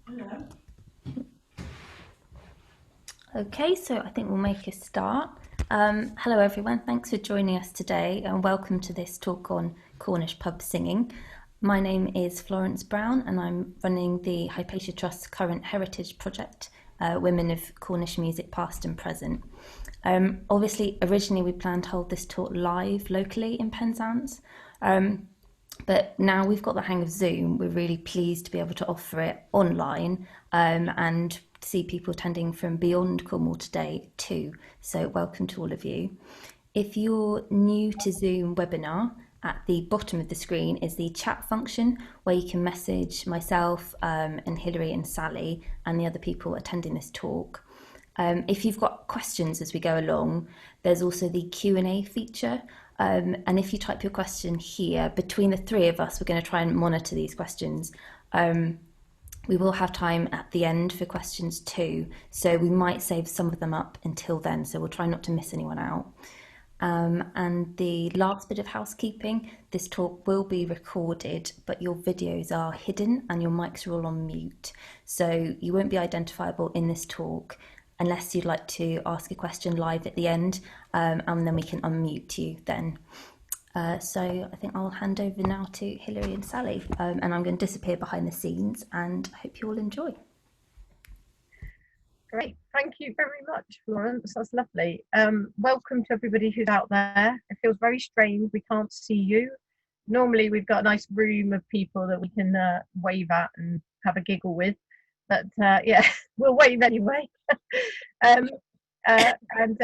Hello. Okay, so I think we'll make a start. Hello, everyone. Thanks for joining us today, and welcome to this talk on Cornish pub singing. My name is Florence Brown, and I'm running the Hypatia Trust's current heritage project, Women of Cornish Music Past and Present. Obviously, originally we planned to hold this talk live locally in Penzance, but now we've got the hang of Zoom. We're really pleased to be able to offer it online and see people attending from beyond Cornwall today too. So welcome to all of you. If you're new to Zoom webinar, at the bottom of the screen is the chat function where you can message myself and Hilary and Sally and the other people attending this talk. If you've got questions as we go along, there's also the Q&A feature. And if you type your question here, between the three of us, we're going to try and monitor these questions. We will have time at the end for questions too, so we might save some of them up until then, so we'll try not to miss anyone out. And the last bit of housekeeping, this talk will be recorded, but your videos are hidden and your mics are all on mute. So you won't be identifiable in this talk unless you'd like to ask a question live at the end, and then we can unmute you then. So I think I'll hand over now to Hilary and Sally, and I'm going to disappear behind the scenes, and I hope you all enjoy. Great. Thank you very much, Florence. That's lovely. Welcome to everybody who's out there. It feels very strange. We can't see you. Normally, we've got a nice room of people that we can wave at and have a giggle with. But yeah, we'll wave anyway. um, and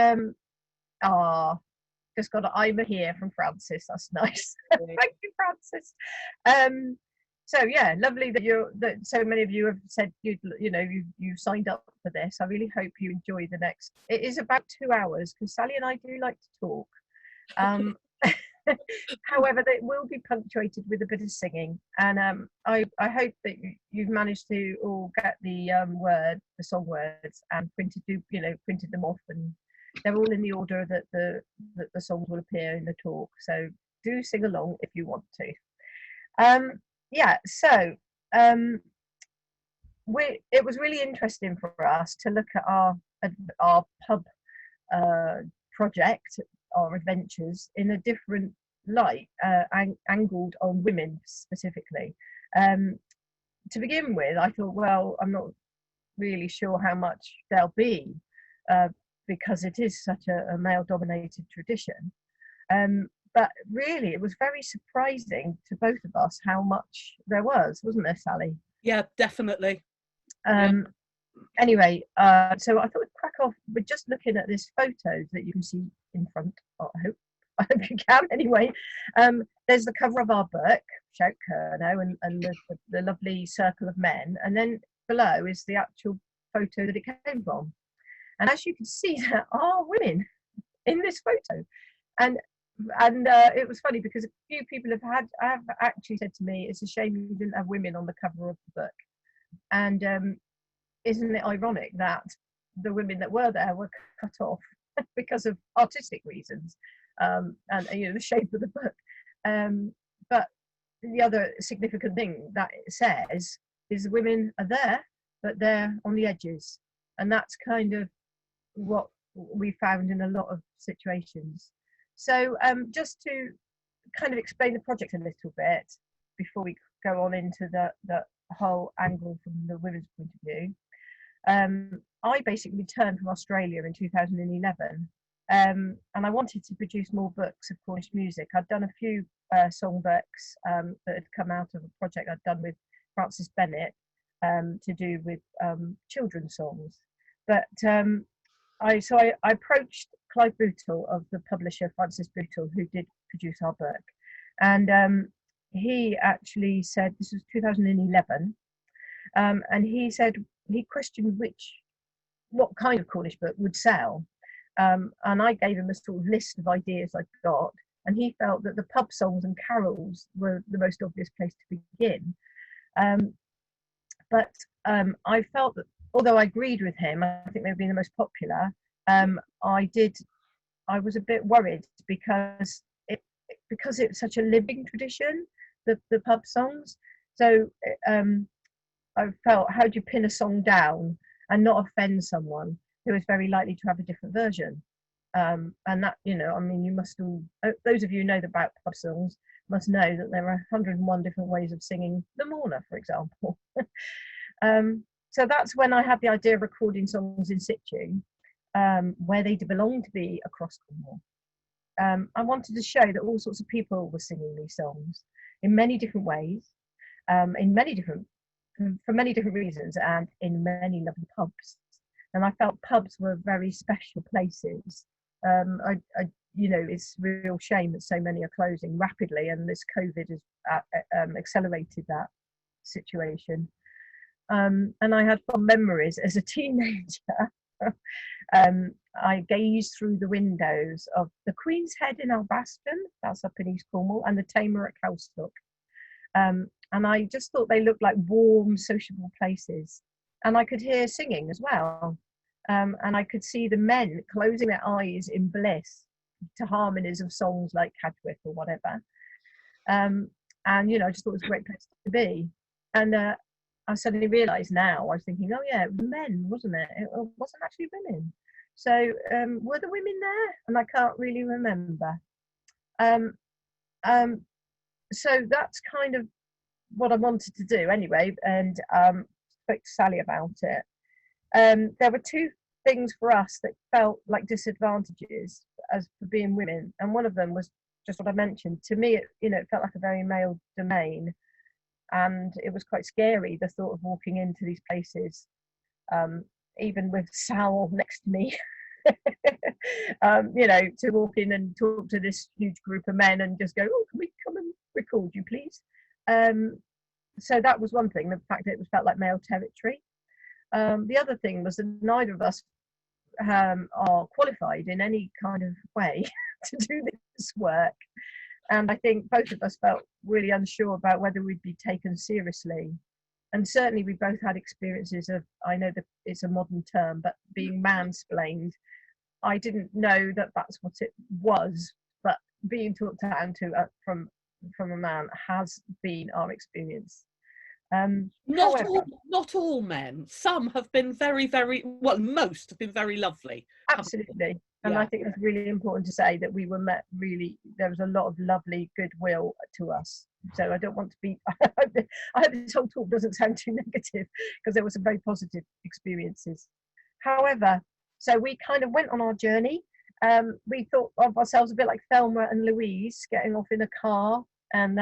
just got an I'm here from Francis. That's nice. Thank you, Francis. So yeah, lovely that so many of you have said you signed up for this. I really hope you enjoy the next. It is about 2 hours because Sally and I do like to talk. However, it will be punctuated with a bit of singing, and I hope that you've managed to all get the song words and printed them off, and they're all in the order that the songs will appear in the talk. So do sing along if you want to. Yeah, so it was really interesting for us to look at our pub project, our adventures in a different light, angled on women specifically. To begin with, I thought, well, I'm not really sure how much there'll be because it is such a male-dominated tradition. But really, it was very surprising to both of us how much there was, wasn't there, Sally? Yeah, definitely. Anyway, so I thought we'd crack off with just looking at this photo that you can see in front. Oh, I hope you can. Anyway, there's the cover of our book, Shout Kernow, and the lovely circle of men, and then below is the actual photo that it came from. And as you can see, there are women in this photo, and it was funny because a few people have actually said to me, it's a shame you didn't have women on the cover of the book. And isn't it ironic that the women that were there were cut off because of artistic reasons, and the shape of the book. But the other significant thing that it says is the women are there, but they're on the edges, and that's kind of what we found in a lot of situations. So just to kind of explain the project a little bit before we go on into the whole angle from the women's point of view. I basically returned from Australia in 2011, and I wanted to produce more books of Cornish music. I'd done a few songbooks that had come out of a project I'd done with Francis Bennett to do with children's songs. But I approached Clive Bootle of the publisher Francis Bootle, who did produce our book, and he actually said, this was 2011, and he said he questioned what kind of Cornish book would sell, and I gave him a sort of list of ideas I'd got, and he felt that the pub songs and carols were the most obvious place to begin. But I felt that although I agreed with him, I think they would be the most popular. I was a bit worried because it's such a living tradition, the pub songs. So I felt, how do you pin a song down and not offend someone who is very likely to have a different version? And that, you know, I mean, you must all, those of you who know about pub songs must know that there are 101 different ways of singing the Mourner, for example. So that's when I had the idea of recording songs in situ, where they belong to be across Cornwall. I wanted to show that all sorts of people were singing these songs in many different ways, in many different, for many different reasons, and in many lovely pubs. And I felt pubs were very special places. You know, it's a real shame that so many are closing rapidly, and this COVID has accelerated that situation. And I had fond memories as a teenager. I gazed through the windows of the Queen's Head in Albaston, that's up in East Cornwall, and the Tamer at Cowstock. And I just thought they looked like warm, sociable places. And I could hear singing as well. And I could see the men closing their eyes in bliss to harmonies of songs like Cadgwith or whatever. And, you know, I just thought it was a great place to be. And I suddenly realised now, I was thinking, oh yeah, it was men, wasn't it? It wasn't actually women. So were the women there? And I can't really remember. So that's kind of what I wanted to do anyway, and spoke to Sally about it. There were two things for us that felt like disadvantages as for being women, and one of them was just what I mentioned. To me, it felt like a very male domain, and it was quite scary, the thought of walking into these places, even with Sal next to me. To walk in and talk to this huge group of men and just go, oh, can we come and record you, please? So that was one thing, the fact that it felt like male territory. The other thing was that neither of us are qualified in any kind of way to do this work. And I think both of us felt really unsure about whether we'd be taken seriously. And certainly we both had experiences of, I know that it's a modern term, but being mansplained. I didn't know that that's what it was, but being talked down to from a man has been our experience. Not all men. Some have been very, very, well, most have been very lovely. Absolutely. And yeah. I think it's really important to say that we were met really, there was a lot of lovely goodwill to us. So I don't want to be, I hope this whole talk doesn't sound too negative, because there were some very positive experiences. However, so we kind of went on our journey. We thought of ourselves a bit like Thelma and Louise, getting off in a car and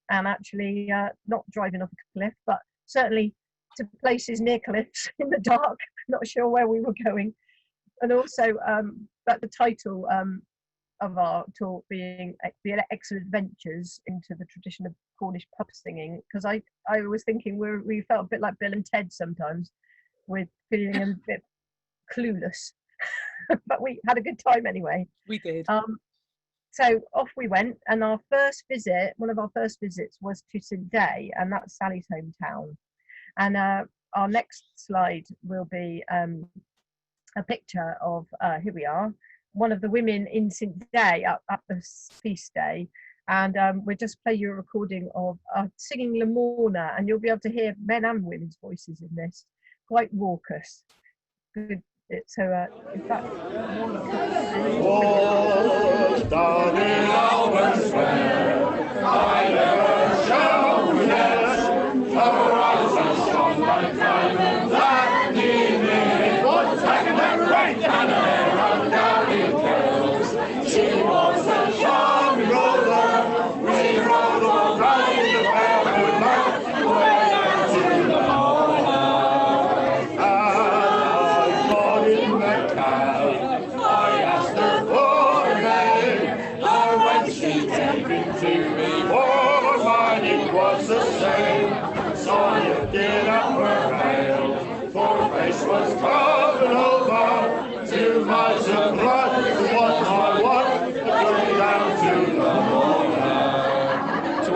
actually not driving off a cliff, but certainly to places near cliffs in the dark, not sure where we were going. And also that the title of our talk being the Excellent Adventures into the tradition of Cornish pub singing, because I was thinking we felt a bit like Bill and Ted sometimes, with feeling a bit clueless, but we had a good time anyway. We did. So off we went, and one of our first visits was to St Day, and that's Sally's hometown. And our next slide will be a picture of, here we are, one of the women in St Day at the feast day. And we'll just play you a recording of singing Lamorna, and you'll be able to hear men and women's voices in this, quite raucous. Good. So, in fact, down in Albert I never shall forget, her eyes are strong like diamonds that evening. What's taking that right down there, down in Kernow? She was a charming roller, we rode all round the fair with love, way down to the Moor. I asked her for her name, and when she gave it to me, oh, mine it was the same. So I lifted up her veil, for her face was covered over. To my surprise, it was my wife, going down to the Moor. To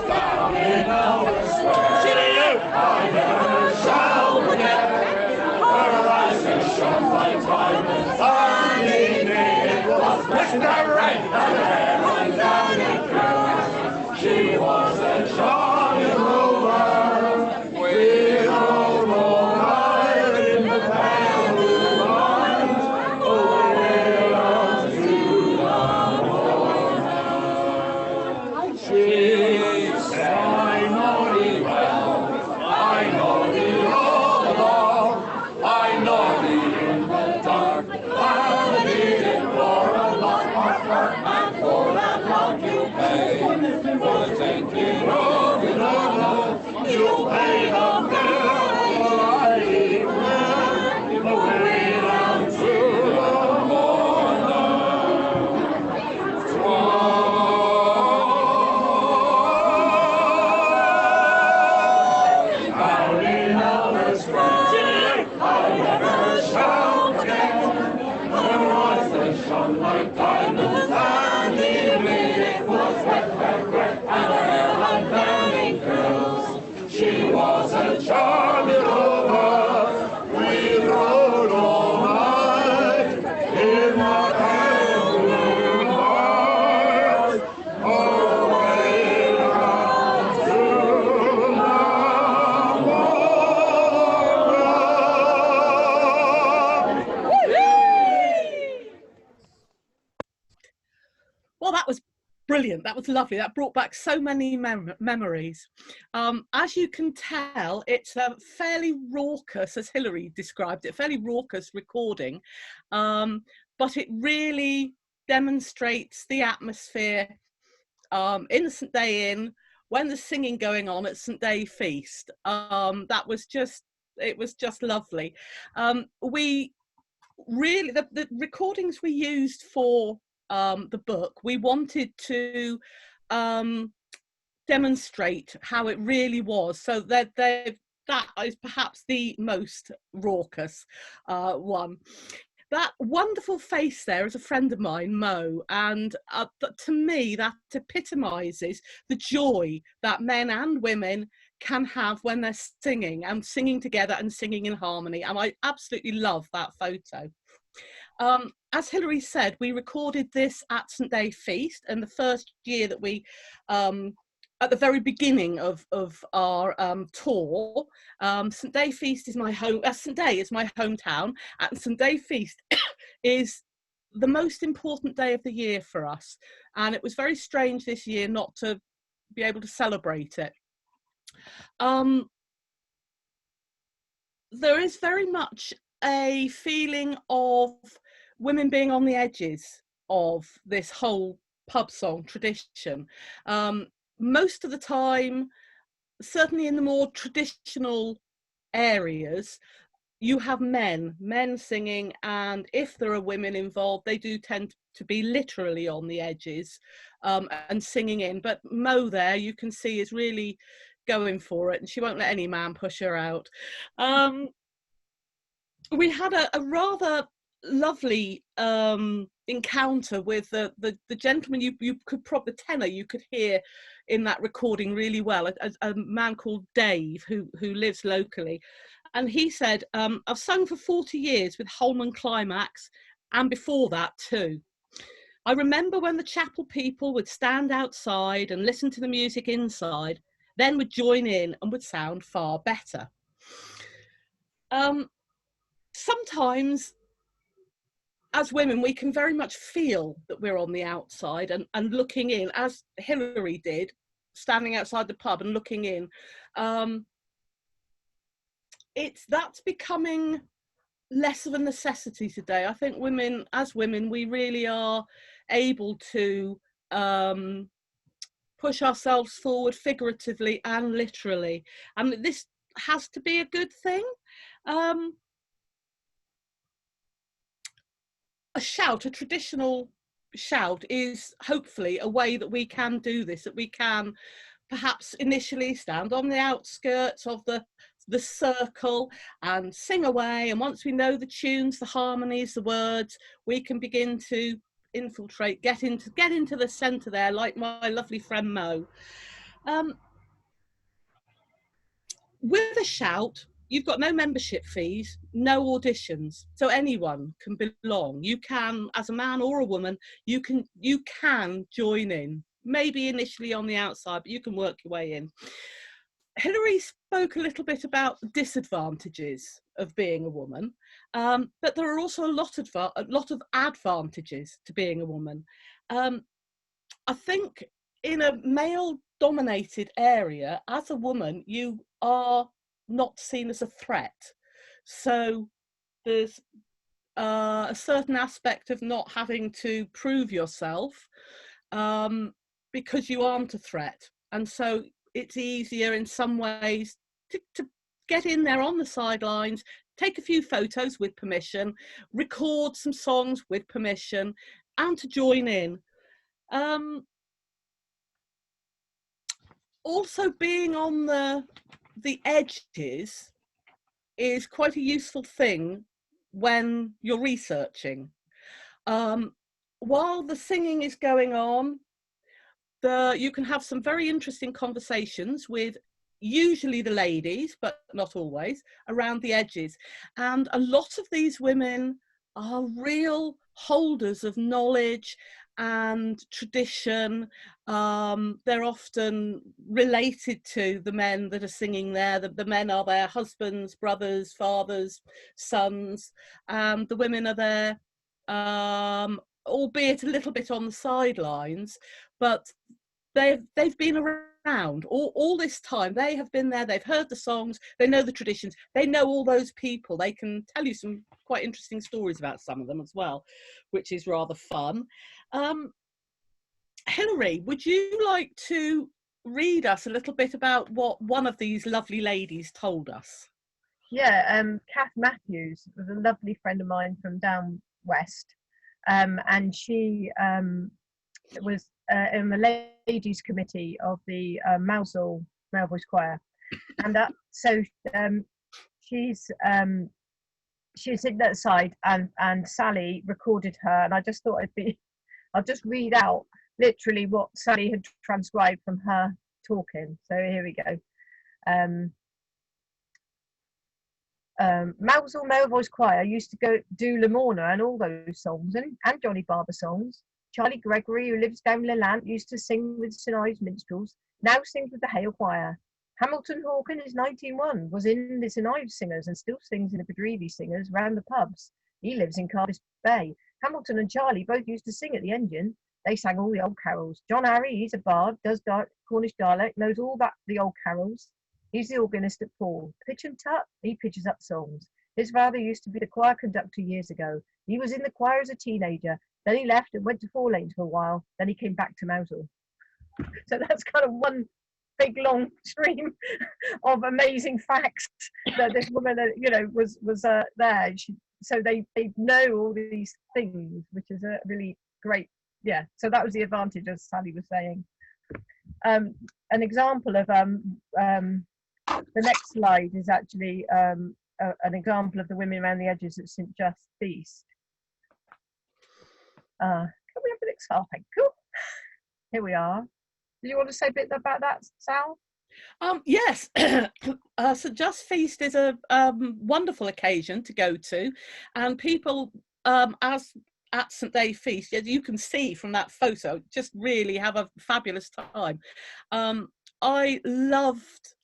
down in our square, I never shall forget. Her eyes that shone like diamonds, and evening it was, pushing her right down the hair, and down it goes. She She said, I know thee well, I know thee all along, I know thee in the dark, and needed for a lot of work, and for that lot you pay, for the taking of the love, you pay the bill, I will, the way down to the border. Like diamonds, and evening it was wet, wet, wet, and her hair had burning curls. She was a charming lover. We rode all night in the Kernow bars, away down to the Well, that was brilliant. That was lovely. That brought back so many memories. As you can tell, it's a fairly raucous, as Hilary described it, fairly raucous recording, but it really demonstrates the atmosphere in the St Day Inn when there's singing going on at St Day Feast. It was just lovely. We really, the recordings we used for the book, we wanted to demonstrate how it really was, so that is perhaps the most raucous one. That wonderful face there is a friend of mine, Mo, and to me that epitomises the joy that men and women can have when they're singing and singing together and singing in harmony, and I absolutely love that photo. As Hilary said, we recorded this at St Day Feast, and the first year that we, at the very beginning of our tour, St Day Feast is my home. St Day is my hometown, and St Day Feast is the most important day of the year for us. And it was very strange this year not to be able to celebrate it. There is very much a feeling of women being on the edges of this whole pub song tradition. Most of the time, certainly in the more traditional areas, you have men singing, and if there are women involved, they do tend to be literally on the edges and singing in. But Mo there, you can see, is really going for it, and she won't let any man push her out. We had a rather lovely encounter with the gentleman you could probably, the tenor you could hear in that recording really well, a man called Dave who lives locally, and he said, I've sung for 40 years with Holman Climax, and before that too. I remember when the chapel people would stand outside and listen to the music inside, then would join in and would sound far better. Sometimes as women, we can very much feel that we're on the outside and looking in, as Hilary did, standing outside the pub and looking in. That's becoming less of a necessity today. I think women, as women, we really are able to push ourselves forward figuratively and literally. And this has to be a good thing. A shout, a traditional shout, is hopefully a way that we can do this, that we can perhaps initially stand on the outskirts of the circle and sing away, and once we know the tunes, the harmonies, the words, we can begin to infiltrate, get into the centre there, like my lovely friend Mo. With a shout, you've got no membership fees, no auditions, so anyone can belong. You can, as a man or a woman, you can join in, maybe initially on the outside, but you can work your way in. Hilary spoke a little bit about the disadvantages of being a woman, but there are also a lot of advantages to being a woman. I think in a male-dominated area, as a woman, you are not seen as a threat. So there's a certain aspect of not having to prove yourself because you aren't a threat. And so it's easier in some ways to get in there on the sidelines, take a few photos with permission, record some songs with permission, and to join in. Also, being on the edges is quite a useful thing when you're researching. While the singing is going on, you can have some very interesting conversations with usually the ladies, but not always, around the edges. And a lot of these women are real holders of knowledge and tradition. They're often related to the men that are singing there. The men are their husbands, brothers, fathers, sons, and the women are there, albeit a little bit on the sidelines, but they've been around all this time. They have been there, they've heard the songs, they know the traditions, they know all those people. They can tell you some quite interesting stories about some of them as well, which is rather fun. Hilary, would you like to read us a little bit about what one of these lovely ladies told us? Yeah, Kath Matthews was a lovely friend of mine from down west, and she was in the ladies committee of the Mousehole Male Voice Choir, and so she's sitting at the side, and Sally recorded her, and I just thought I'll just read out literally what Sally had transcribed from her talking. So here we go. Mousehole Male Voice Choir used to go do Lamorna and all those songs, and Johnny Barber songs. Charlie Gregory, who lives down Lelant, used to sing with St Ives Minstrels, now sings with the Hale Choir. Hamilton Hawken is 1901, was in the St Ives Singers and still sings in the Bedreavy Singers round the pubs. He lives in Cardiff Bay. Hamilton and Charlie both used to sing at the Engine. They sang all the old carols. John Harry, he's a bard, does Cornish dialect, knows all about the old carols. He's the organist at Paul. Pitch and Tut, he pitches up songs. His father used to be the choir conductor years ago. He was in the choir as a teenager. Then he left and went to Four Lanes for a while. Then he came back to Mousehole. So that's kind of one big long stream of amazing facts that this woman, was there. So they know all these things, which is a really great, yeah. So that was the advantage, as Sally was saying. An example of the next slide is actually an example of the women around the edges at St Just Feast. Can we have the next slide? Cool. Here we are. Do you want to say a bit about that, Sal? Yes. St Just Feast is a wonderful occasion to go to, and people, as at St Day Feast, as you can see from that photo, just really have a fabulous time. I loved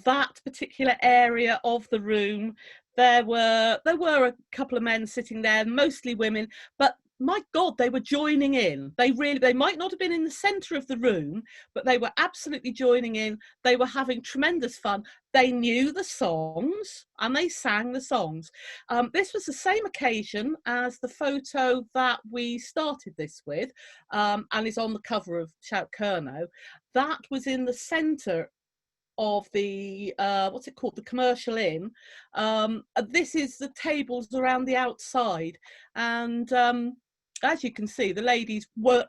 that particular area of the room. There were a couple of men sitting there, mostly women, but my God, they were joining in. They might not have been in the centre of the room, but they were absolutely joining in. They were having tremendous fun. They knew the songs and they sang the songs. This was the same occasion as the photo that we started this with, and is on the cover of Shout Kernow. That was in the centre of the what's it called, the Commercial Inn. This is the tables around the outside, and as you can see, the ladies were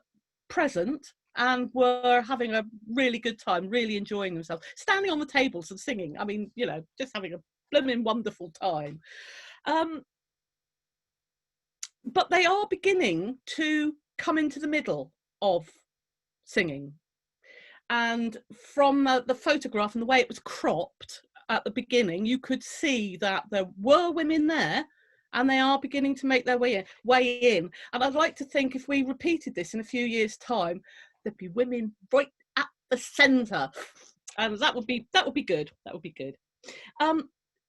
present and were having a really good time, really enjoying themselves, standing on the tables and singing. I mean, just having a blooming wonderful time. But they are beginning to come into the middle of singing. And from the photograph and the way it was cropped at the beginning, you could see that there were women there, and they are beginning to make their way in. And I'd like to think if we repeated this in a few years' time, there'd be women right at the centre, and that would be good. That would be good.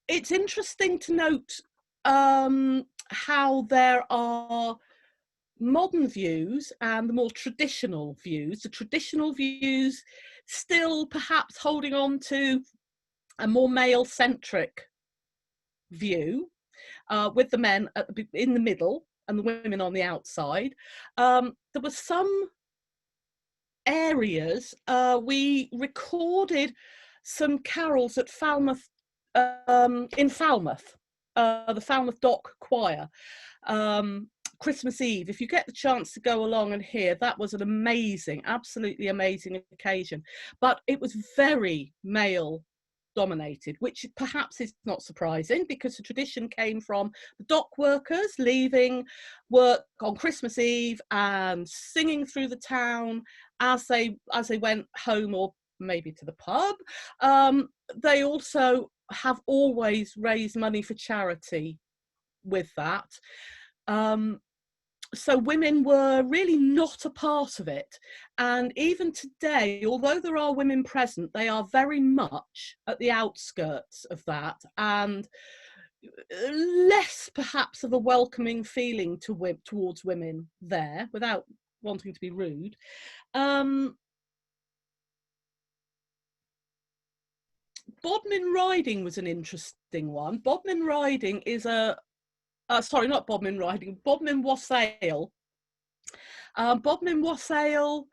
It's interesting to note how there are modern views and the more traditional views. The traditional views still perhaps holding on to a more male-centric view, with the men in the middle and the women on the outside. There were some areas, we recorded some carols at Falmouth, in Falmouth, the Falmouth Dock Choir, Christmas Eve. If you get the chance to go along and hear, that was an amazing, absolutely amazing occasion. But it was very male dominated, which perhaps is not surprising, because the tradition came from the dock workers leaving work on Christmas Eve and singing through the town as they went home or maybe to the pub. They also have always raised money for charity with that. So women were really not a part of it. And even today, although there are women present, they are very much at the outskirts of that, and less perhaps of a welcoming feeling towards women there, without wanting to be rude. Bodmin riding was an interesting one. Bodmin riding is sorry, not Bodmin riding, Bodmin wassail. Bodmin wassail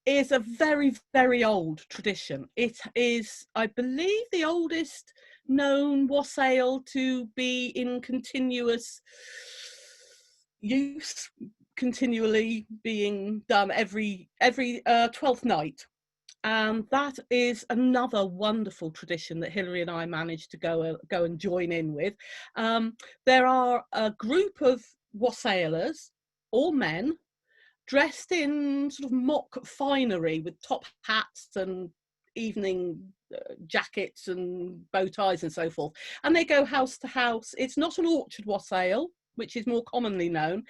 is a very, very old tradition. It is, I believe, the oldest known wassail to be in continuous use, continually being done every 12th night. And that is another wonderful tradition that Hilary and I managed to go and join in with. There are a group of wassailers, all men, dressed in sort of mock finery with top hats and evening jackets and bow ties and so forth. And they go house to house. It's not an orchard wassail, which is more commonly known.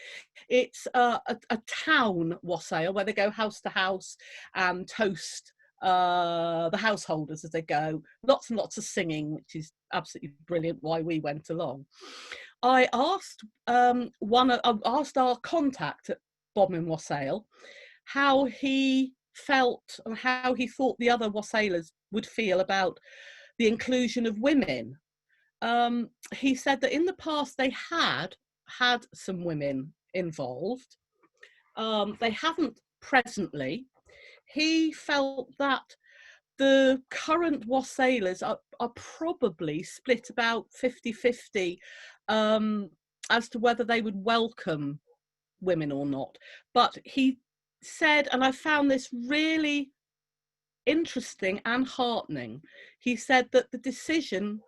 It's a town wassail where they go house to house and toast the householders as they go. Lots and lots of singing, which is absolutely brilliant, why we went along. I asked asked our contact at Bodmin Wassail how he felt and how he thought the other wassailers would feel about the inclusion of women. He said that in the past they had some women involved. They haven't presently. He felt that the current wassailers are probably split about 50-50 as to whether they would welcome women or not. But he said, and I found this really interesting and heartening, he said that the decision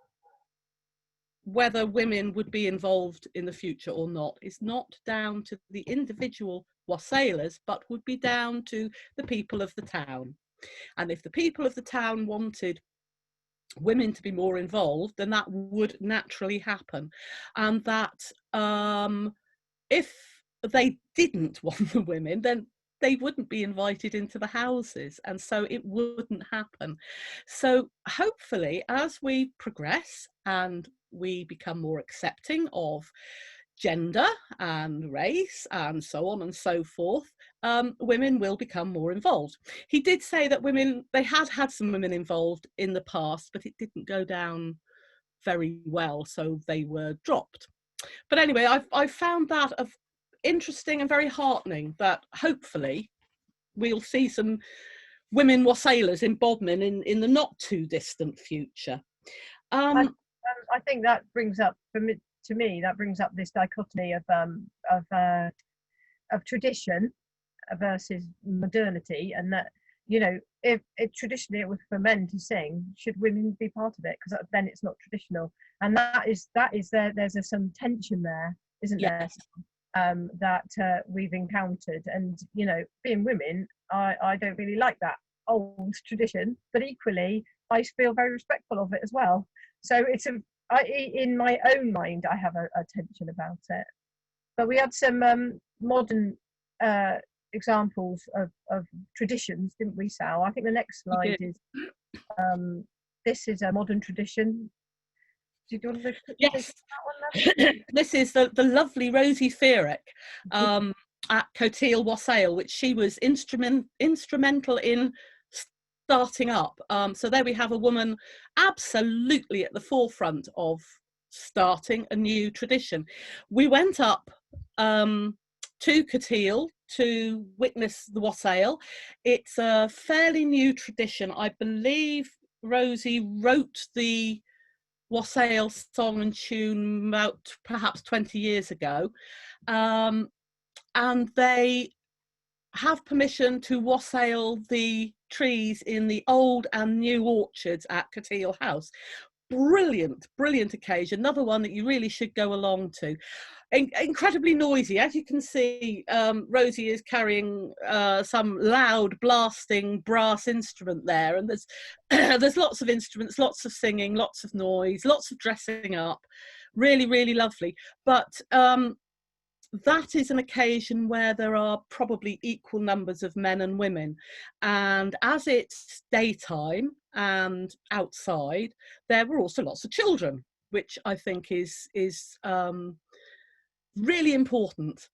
whether women would be involved in the future or not is not down to the individual wassailers, but would be down to the people of the town. And if the people of the town wanted women to be more involved, then that would naturally happen. And that if they didn't want the women, then they wouldn't be invited into the houses, and so it wouldn't happen. So hopefully, as we progress and we become more accepting of gender and race and so on and so forth, women will become more involved. He did say that they had some women involved in the past, but it didn't go down very well, so they were dropped. But anyway, I found that interesting and very heartening, that hopefully we'll see some women wassailers in Bodmin in the not too distant future. I think that brings up, to me, that brings up this dichotomy of tradition versus modernity, and that, you know, if traditionally it was for men to sing, should women be part of it? Because then it's not traditional, and there's some tension there, isn't there? That we've encountered, and you know, being women, I don't really like that old tradition, but equally I feel very respectful of it as well. So it's in my own mind I have a tension about it. But we had some modern examples of traditions, didn't we, Sal? I think the next slide is this is a modern tradition. Do you want to yes. That one, this is the lovely Rosie Fearick. at Coteal Wassail, which she was instrumental in starting up. So there we have a woman absolutely at the forefront of starting a new tradition. We went up to Coteal to witness the wassail. It's a fairly new tradition. I believe Rosie wrote the wassail song and tune about perhaps 20 years ago, and they have permission to wassail the trees in the old and new orchards at Coteal House. Brilliant occasion, another one that you really should go along to. Incredibly noisy, as you can see. Rosie is carrying some loud blasting brass instrument there, and there's there's lots of instruments, lots of singing, lots of noise, lots of dressing up. Really lovely. But that is an occasion where there are probably equal numbers of men and women, and as it's daytime and outside, there were also lots of children, which I think is really important.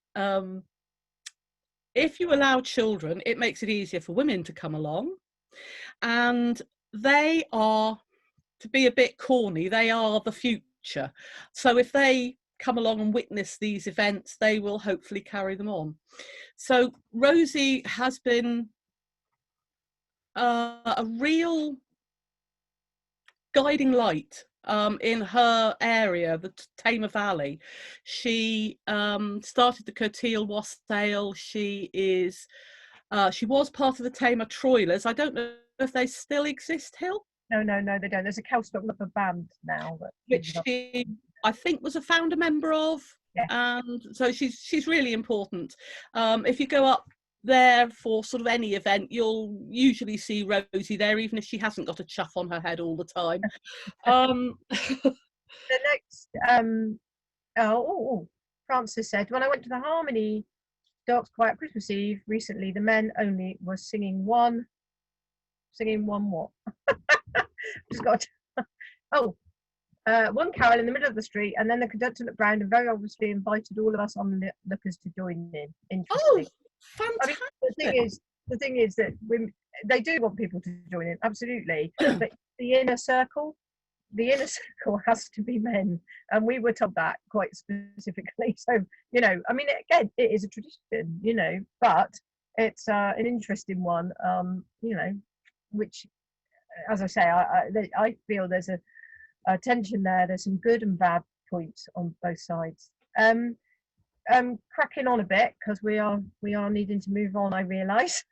If you allow children, it makes it easier for women to come along, and they are, to be a bit corny, they are the future. So if they come along and witness these events, they will hopefully carry them on. So Rosie has been a real guiding light in her area, the Tamar Valley. She started the Coteal Wassail. She was part of the Tamar Troilers. I don't know if they still exist, Hill? No, they don't. There's a Cowstock Rubber band now. Which she, I think, was a founder member of. Yeah. And so she's really important. If you go up there for sort of any event, you'll usually see Rosie there, even if she hasn't got a chuff on her head all the time. The next, Francis said, when I went to the Harmony Dark's Quiet Christmas Eve recently, the men only were singing one what? Just got one carol in the middle of the street, and then the conductor looked round and very obviously invited all of us onlookers to join in. Interesting. Fantastic. I mean, the thing is that they do want people to join in, absolutely. But the inner circle has to be men, and we were told that quite specifically. So, I mean, again, it is a tradition, but it's an interesting one, which, as I say, I feel there's a tension there. There's some good and bad points on both sides. Cracking on a bit, because we are needing to move on, I realise.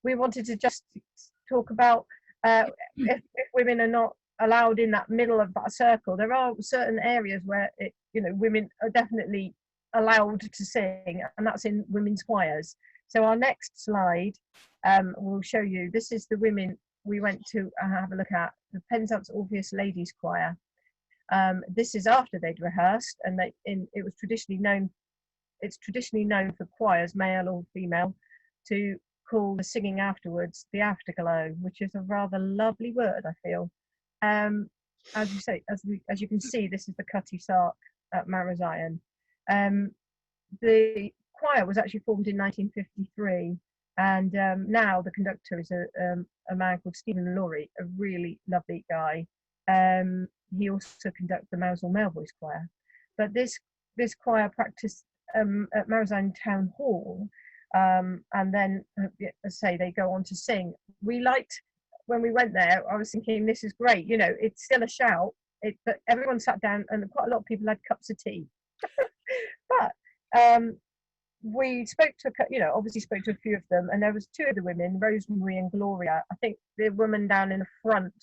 We wanted to just talk about if women are not allowed in that middle of that circle. There are certain areas where women are definitely allowed to sing, and that's in women's choirs. So our next slide will show you. This is the women we went to have a look at, the Penzance Orpheus Ladies Choir. This is after they'd rehearsed, and it was traditionally known. It's traditionally known for choirs, male or female, to call the singing afterwards the afterglow, which is a rather lovely word, I feel. As you say, as you can see, this is the Cutty Sark at Marazion. The choir was actually formed in 1953, and now the conductor is a man called Stephen Laurie, a really lovely guy. He also conducts the Mousehole Male Voice Choir. But this choir practiced at Marazion Town Hall, and then, as I say, they go on to sing. We liked, when we went there, I was thinking, this is great, it's still a shout, but everyone sat down, and quite a lot of people had cups of tea. But we spoke to, obviously spoke to a few of them, and there was two of the women, Rosemary and Gloria. I think the woman down in the front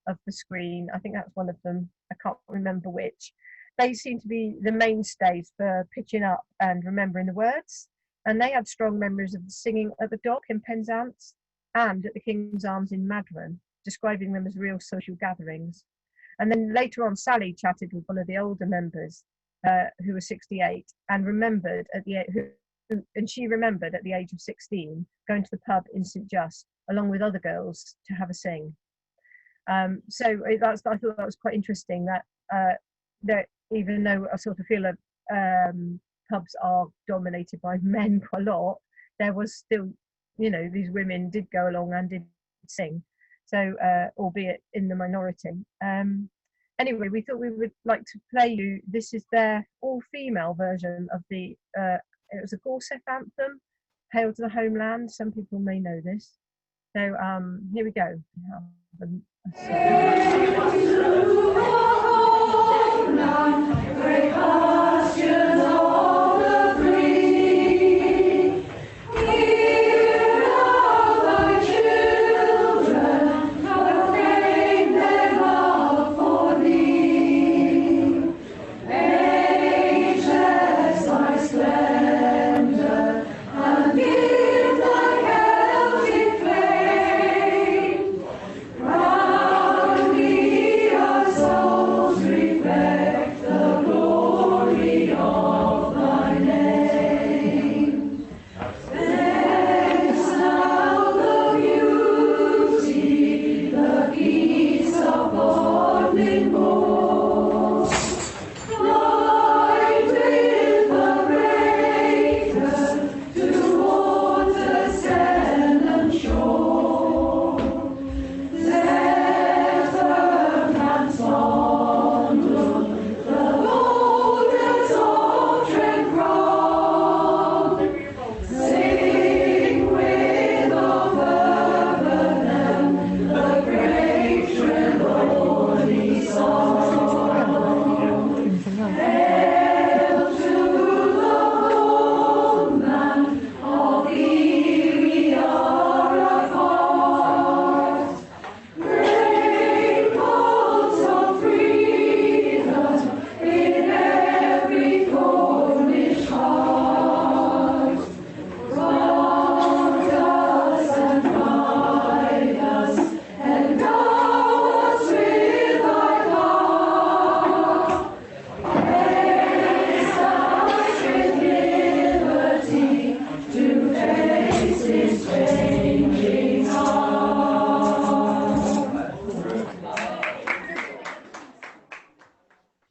of the screen, I think that's one of them, I can't remember which. They seem to be the mainstays for pitching up and remembering the words, and they had strong memories of the singing at the Dock in Penzance and at the King's Arms in Madron, describing them as real social gatherings. And then later on, Sally chatted with one of the older members who was 68 and remembered she remembered at the age of 16 going to the pub in St Just along with other girls to have a sing. I thought that was quite interesting, that even though I sort of feel a pubs are dominated by men quite a lot, there was still, you know, these women did go along and did sing, so albeit in the minority. Anyway, we thought we would like to play you, this is their all-female version of the it was a Gorseth anthem, Hail to the Homeland. Some people may know this, so here we go.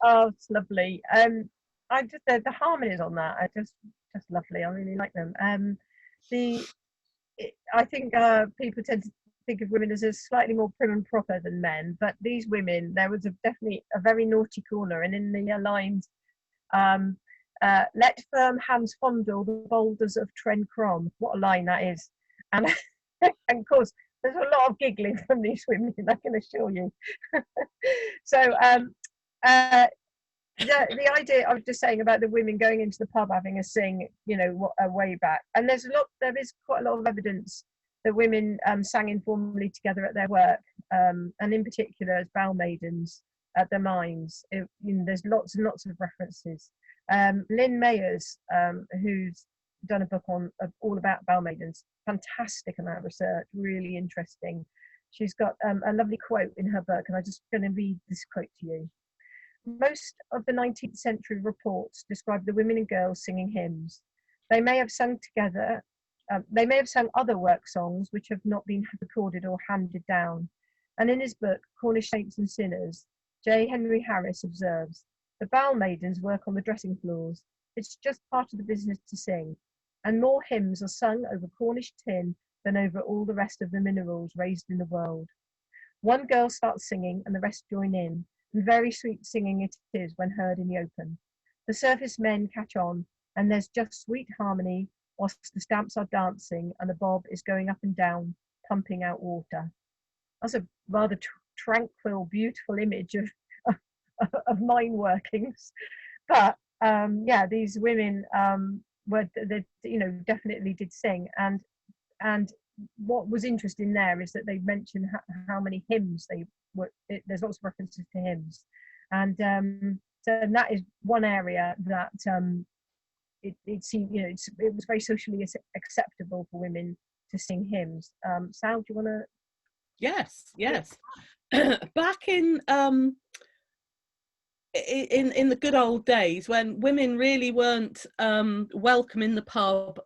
Oh, it's lovely. I just the harmonies on that are just lovely. I really like them. I think people tend to think of women as slightly more prim and proper than men, but these women, there was definitely a very naughty corner, and in the lines, let firm hands fondle the boulders of Tren Crom. What a line that is. And, and of course, there's a lot of giggling from these women, I can assure you. So the idea I was just saying about the women going into the pub having a sing, you know, a way back, and there is quite a lot of evidence that women sang informally together at their work, and in particular as bell maidens at their mines. You know, there's lots and lots of references. Lynn Mayers, who's done a book all about bell maidens, fantastic amount of research, really interesting. She's got a lovely quote in her book, and I'm just going to read this quote to you. Most of the 19th century reports describe the women and girls singing hymns. They may have sung together, they may have sung other work songs which have not been recorded or handed down. And in his book, Cornish Saints and Sinners, J. Henry Harris observes, the bell maidens work on the dressing floors. It's just part of the business to sing. And more hymns are sung over Cornish tin than over all the rest of the minerals raised in the world. One girl starts singing and the rest join in. And very sweet singing it is when heard in the open. The surface men catch on, and there's just sweet harmony whilst the stamps are dancing and the bob is going up and down, pumping out water. That's a rather tranquil, beautiful image of mine workings. But yeah, these women definitely did sing, and what was interesting there is that they mentioned how many hymns they were. There's lots of references to hymns, and that is one area that it seemed, you know, it was very socially acceptable for women to sing hymns. Sal, do you want to? Yes. Back in the good old days when women really weren't welcome in the pub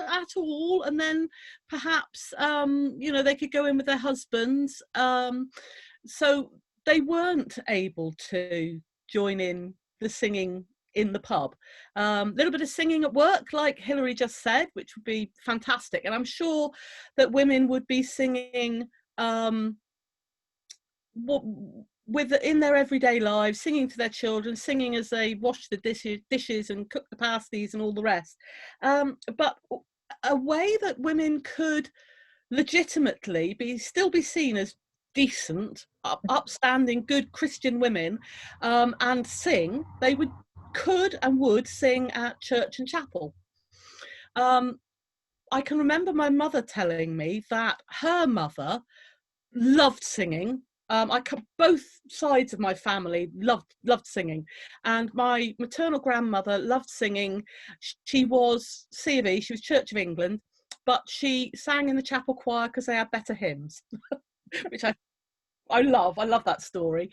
at all, and then perhaps they could go in with their husbands, so they weren't able to join in the singing in the pub. A little bit of singing at work, like Hilary just said, which would be fantastic. And I'm sure that women would be singing in their everyday lives, singing to their children, singing as they wash the dishes and cook the pasties and all the rest. But a way that women could legitimately still be seen as decent, upstanding, good Christian women, and sing, they could and would sing at church and chapel. I can remember my mother telling me that her mother loved singing. Both sides of my family loved singing, and my maternal grandmother loved singing. She was C of E, she was Church of England, but she sang in the chapel choir because they had better hymns, which I love that story.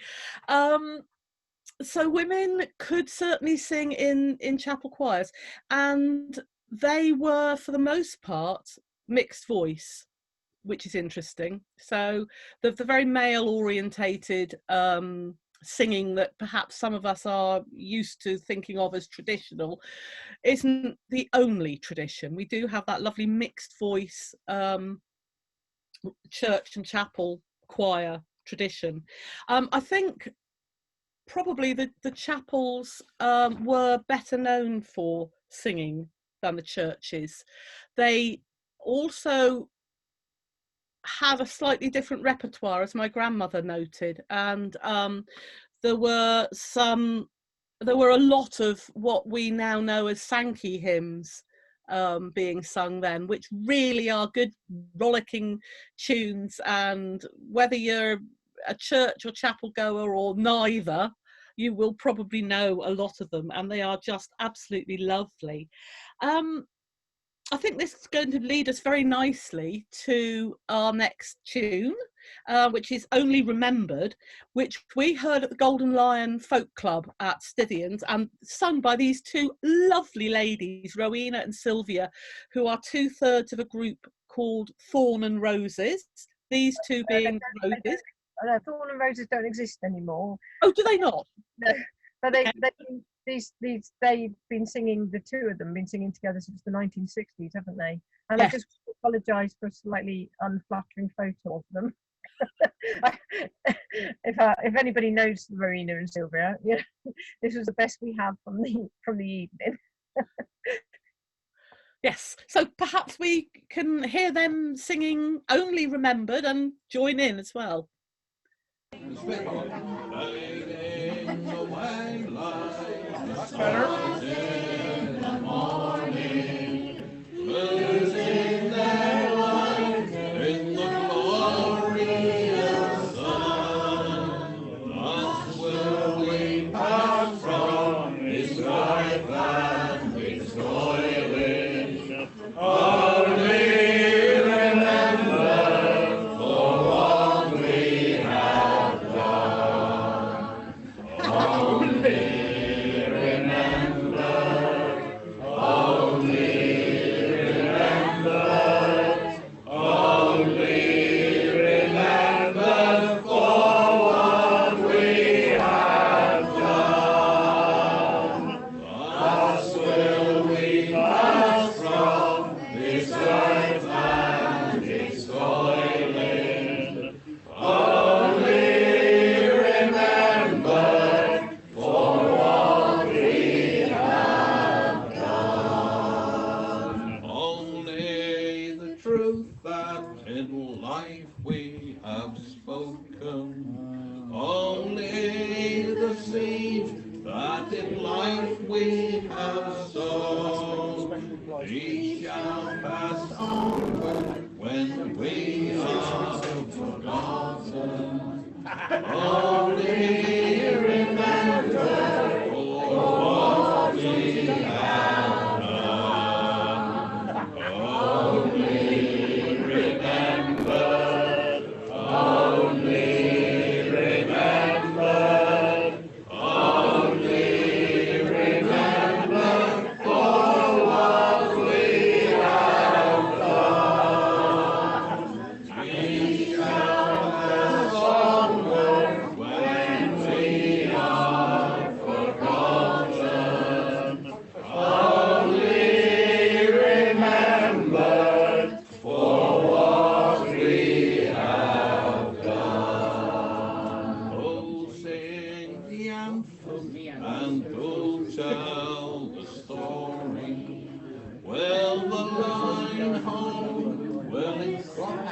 So women could certainly sing in chapel choirs, and they were, for the most part, mixed voice, which is interesting. So the very male orientated singing that perhaps some of us are used to thinking of as traditional isn't the only tradition. We do have that lovely mixed voice church and chapel choir tradition. I think probably the chapels were better known for singing than the churches. They also have a slightly different repertoire, as my grandmother noted, and there were a lot of what we now know as Sankey hymns being sung then, which really are good rollicking tunes, and whether you're a church or chapel goer or neither, you will probably know a lot of them, and they are just absolutely lovely. I think this is going to lead us very nicely to our next tune, which is Only Remembered, which we heard at the Golden Lion Folk Club at Stithians, and sung by these two lovely ladies, Rowena and Sylvia, who are 2/3 of a group called Thorn and Roses, these two being roses. Thorn and Roses don't exist anymore. Oh, do they not? No, but Okay. they've been singing, the two of them been singing together since the 1960s, haven't they? And Yes. I just apologise for a slightly unflattering photo of them. If anybody knows Rowena and Sylvia, yeah, this was the best we had from the evening. Yes, so perhaps we can hear them singing Only Remembered and join in as well. In the morning, losing their light in the glorious sun. Thus will we pass from this life and its toiling. Only remember for what we have done. Only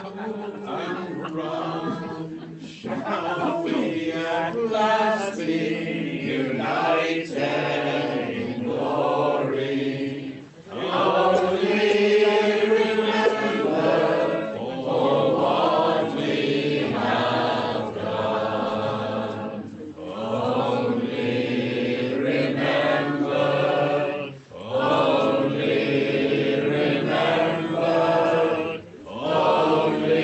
and round. Shall we at last be united in glory? Only remember for what we have done. Only remember, only remember, only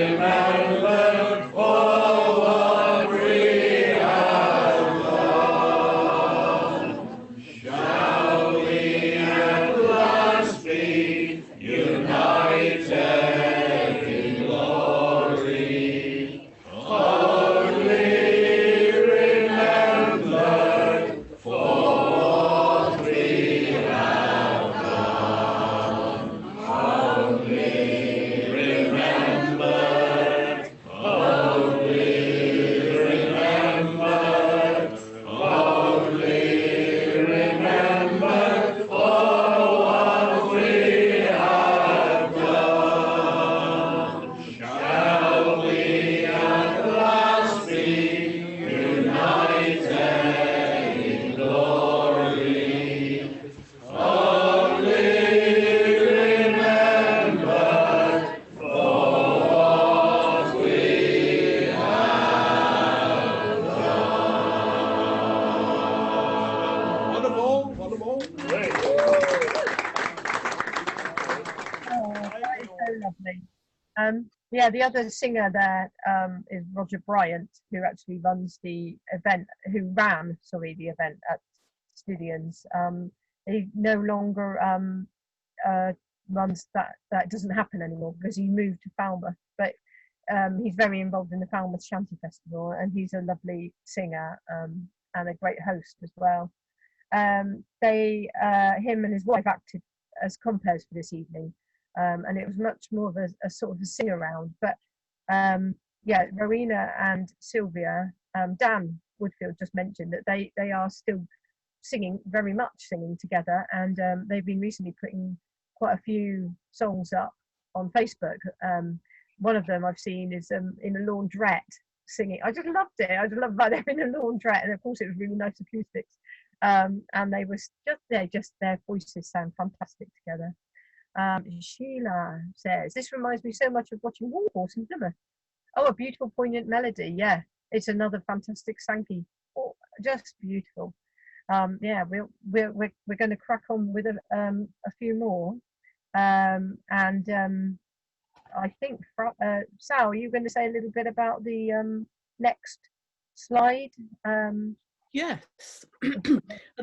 remember for what we have done. Shall we at last be united in glory? Only remember for what we have done. Only remember, only remember, only remember for what we have done. Shall we at last be united in glory? Only remember for what we have done. Wonderful, wonderful. Great. Oh, that is so lovely. Yeah, the other singer there is Roger Bryant, who actually runs the event, who ran, sorry, the event at Studians. He no longer runs that. That doesn't happen anymore because he moved to Falmouth. But he's very involved in the Falmouth Shanty Festival, and he's a lovely singer and a great host as well. Him and his wife acted as compares for this evening. And it was much more of a sort of a sing around. But yeah, Rowena and Sylvia, Dan Woodfield just mentioned that they are still singing, very much singing together, and they've been recently putting quite a few songs up on Facebook. One of them I've seen is in a laundrette singing. I just loved it. I just loved that they're in a laundrette, and of course it was really nice acoustics. And they was just their voices sound fantastic together. Sheila says, this reminds me so much of watching Warhorse in Plymouth. Oh, a beautiful, poignant melody. Yeah, it's another fantastic Sankey. Oh, just beautiful. Yeah, we're going to crack on with a few more. And I think, Sal, are you going to say a little bit about the next slide? Yes,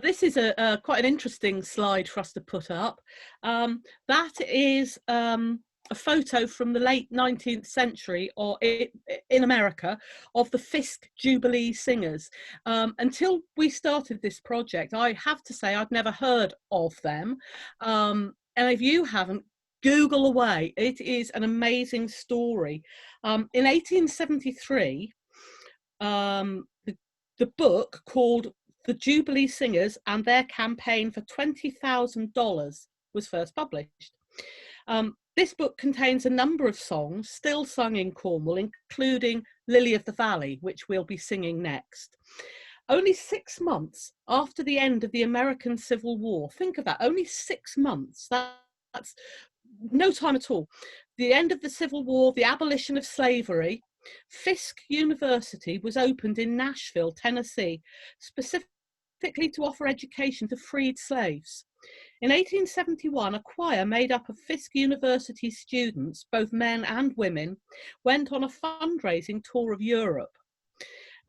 this is a quite an interesting slide for us to put up. That is a photo from the late 19th century, or in America, of the Fisk Jubilee Singers. Until we started this project, I have to say I'd never heard of them. And if you haven't, Google away. It is an amazing story. In 1873, the book called The Jubilee Singers and Their Campaign for $20,000 was first published. This book contains a number of songs still sung in Cornwall, including Lily of the Valley, which we'll be singing next. Only 6 months after the end of the American Civil War, think of that, only 6 months, that's no time at all. The end of the Civil War, the abolition of slavery, Fisk University was opened in Nashville, Tennessee, specifically to offer education to freed slaves. In 1871, a choir made up of Fisk University students, both men and women, went on a fundraising tour of Europe,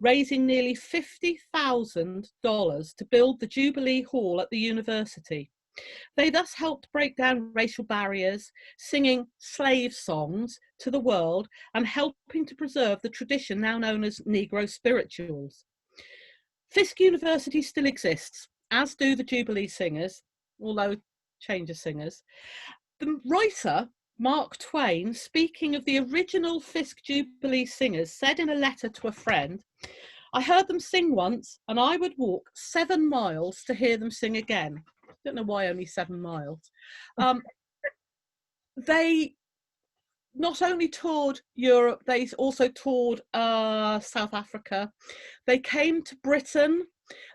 raising nearly $50,000 to build the Jubilee Hall at the university. They thus helped break down racial barriers, singing slave songs to the world and helping to preserve the tradition now known as Negro spirituals. Fisk University still exists, as do the Jubilee Singers, although change of singers. The writer, Mark Twain, speaking of the original Fisk Jubilee Singers, said in a letter to a friend, "I heard them sing once and I would walk 7 miles to hear them sing again." Don't know why only 7 miles. They not only toured Europe, they also toured South Africa. They came to Britain,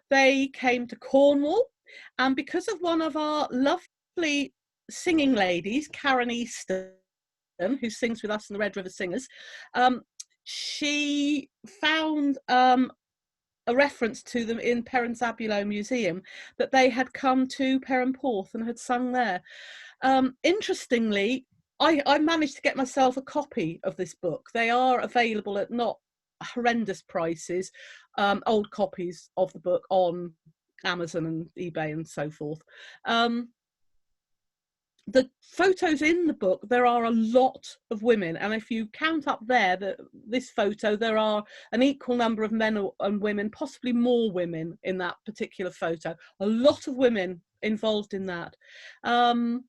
they came to Cornwall, and because of one of our lovely singing ladies, Karen Easton, who sings with us in the Red River Singers, she found a reference to them in Perranzabuloe Museum, that they had come to Perranporth and had sung there. Interestingly, I managed to get myself a copy of this book. They are available at not horrendous prices, old copies of the book on Amazon and eBay and so forth. The photos in the book, there are a lot of women, and if you count up there this photo, there are an equal number of men and women, possibly more women in that particular photo. A lot of women involved in that. I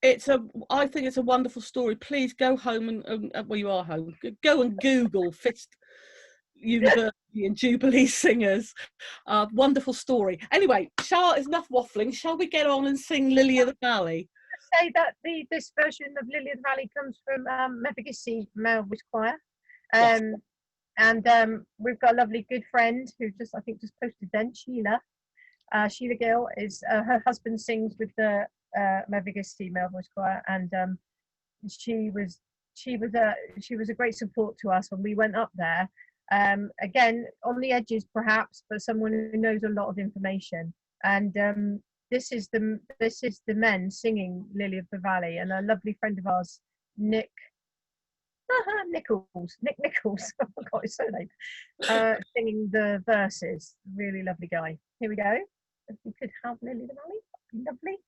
think it's a wonderful story. Please go home and well, you are home. Go and Google Fisk University and Jubilee Singers. Wonderful story. Anyway, is enough waffling. Shall we get on and sing Lily of the Valley? Say that this version of Lily of the Valley comes from Mevagissey Male Voice Choir. Yes. And we've got a lovely good friend who I think just posted then, Sheila. Sheila Gill is her husband sings with the Mevagissey Male Voice Choir, and she was a great support to us when we went up there. Again, on the edges perhaps, but someone who knows a lot of information. And this is the men singing Lily of the Valley, and a lovely friend of ours, Nick Nichols, I forgot his surname, singing the verses. Really lovely guy. Here we go. If we could have Lily of the Valley, that'd be lovely.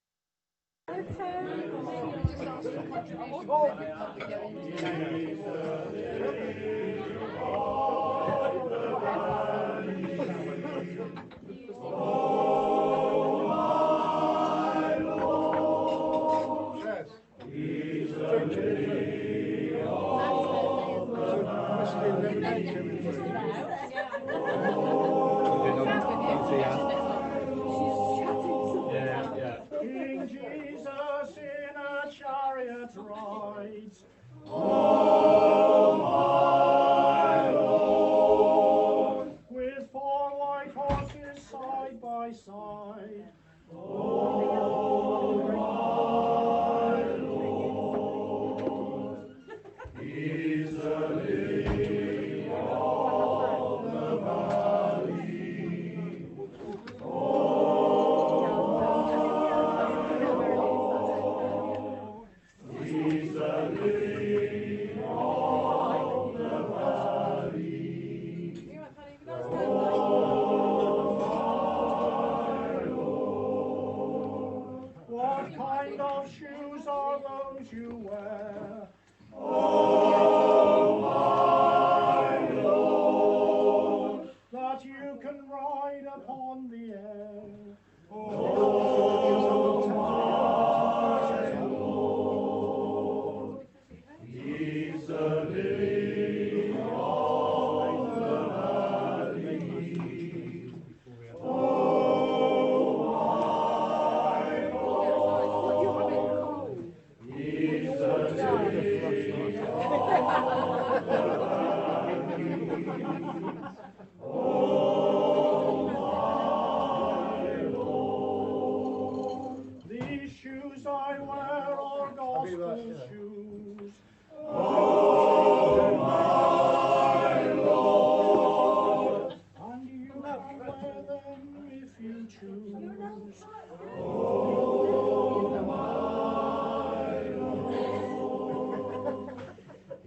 King Jesus in a chariot rides. Oh, my Lord, with 4 white horses side by side. Oh, my Lord, he's the lily of the valley. He's the lily of the valley. Oh, my Lord, what kind of shoes are those you wear? Oh, my Lord, that you can ride upon the air. Oh, my Lord, he's the lily of the valley. Oh, my Lord, he's the lily of the valley. Oh, my Lord, these shoes I wear are gospel shoes. Oh, my Lord, and you can wear them if you choose. Oh, my Lord,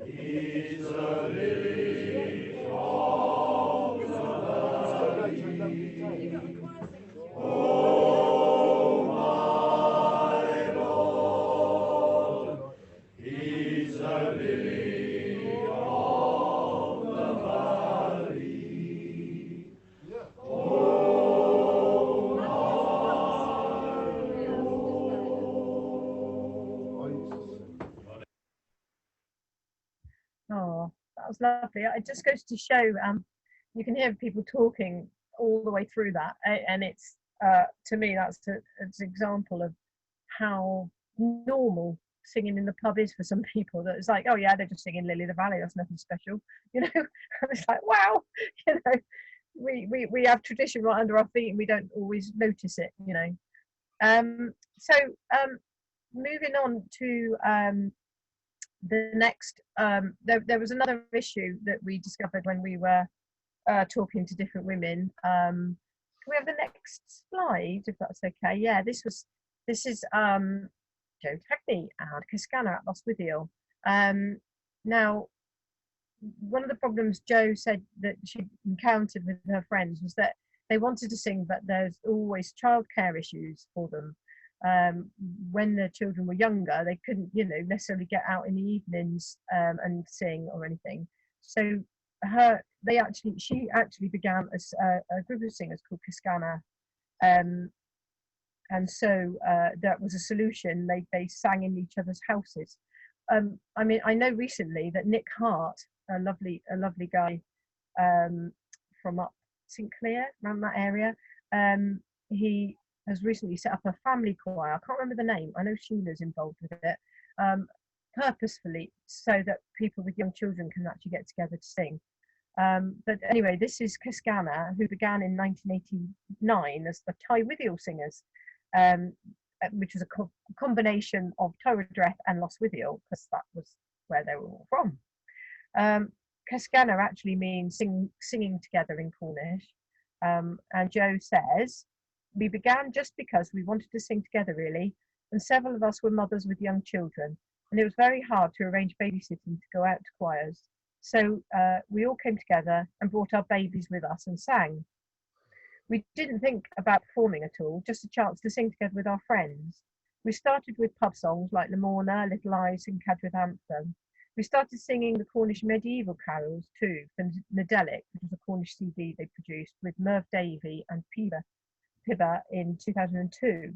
he's the lily of the valley. Oh, my Lord, he's the lily of the valley. Oh, my Lord. Oh, that was lovely. It just goes to show, you can hear people talking all the way through that, and it's to me that's an example of how normal singing in the pub is for some people. That it's like, oh yeah, they're just singing Lily of the Valley, that's nothing special, you know. And it's like, wow, you know, we have tradition right under our feet and we don't always notice it, you know. So moving on to the next, there was another issue that we discovered when we were talking to different women. Can we have the next slide, if that's okay? Yeah, this is Joe Tagney and Cascana at Lostwithiel. Now, one of the problems Joe said that she encountered with her friends was that they wanted to sing, but there's always childcare issues for them. When the children were younger, they couldn't, you know, necessarily get out in the evenings and sing or anything. So she actually began a group of singers called Cascana, and so that was a solution. They sang in each other's houses. I mean, I know recently that Nick Hart, a lovely guy from up St Clear, around that area, he has recently set up a family choir. I can't remember the name. I know Sheila's involved with it, purposefully so that people with young children can actually get together to sing. But anyway, this is Cascana, who began in 1989 as the Tywithiel Singers, which was a combination of Tywardreath and Lostwithiel, because that was where they were all from. Cascana actually means singing together in Cornish. And Joe says, we began just because we wanted to sing together, really, and several of us were mothers with young children, and it was very hard to arrange babysitting to go out to choirs. So we all came together and brought our babies with us and sang. We didn't think about performing at all, just a chance to sing together with our friends. We started with pub songs like Lamorna, Little Eyes and Cadwallader Anthem. We started singing the Cornish medieval carols too, from Nadelic, which was a Cornish CD they produced with Merv Davey and Pibba in 2002.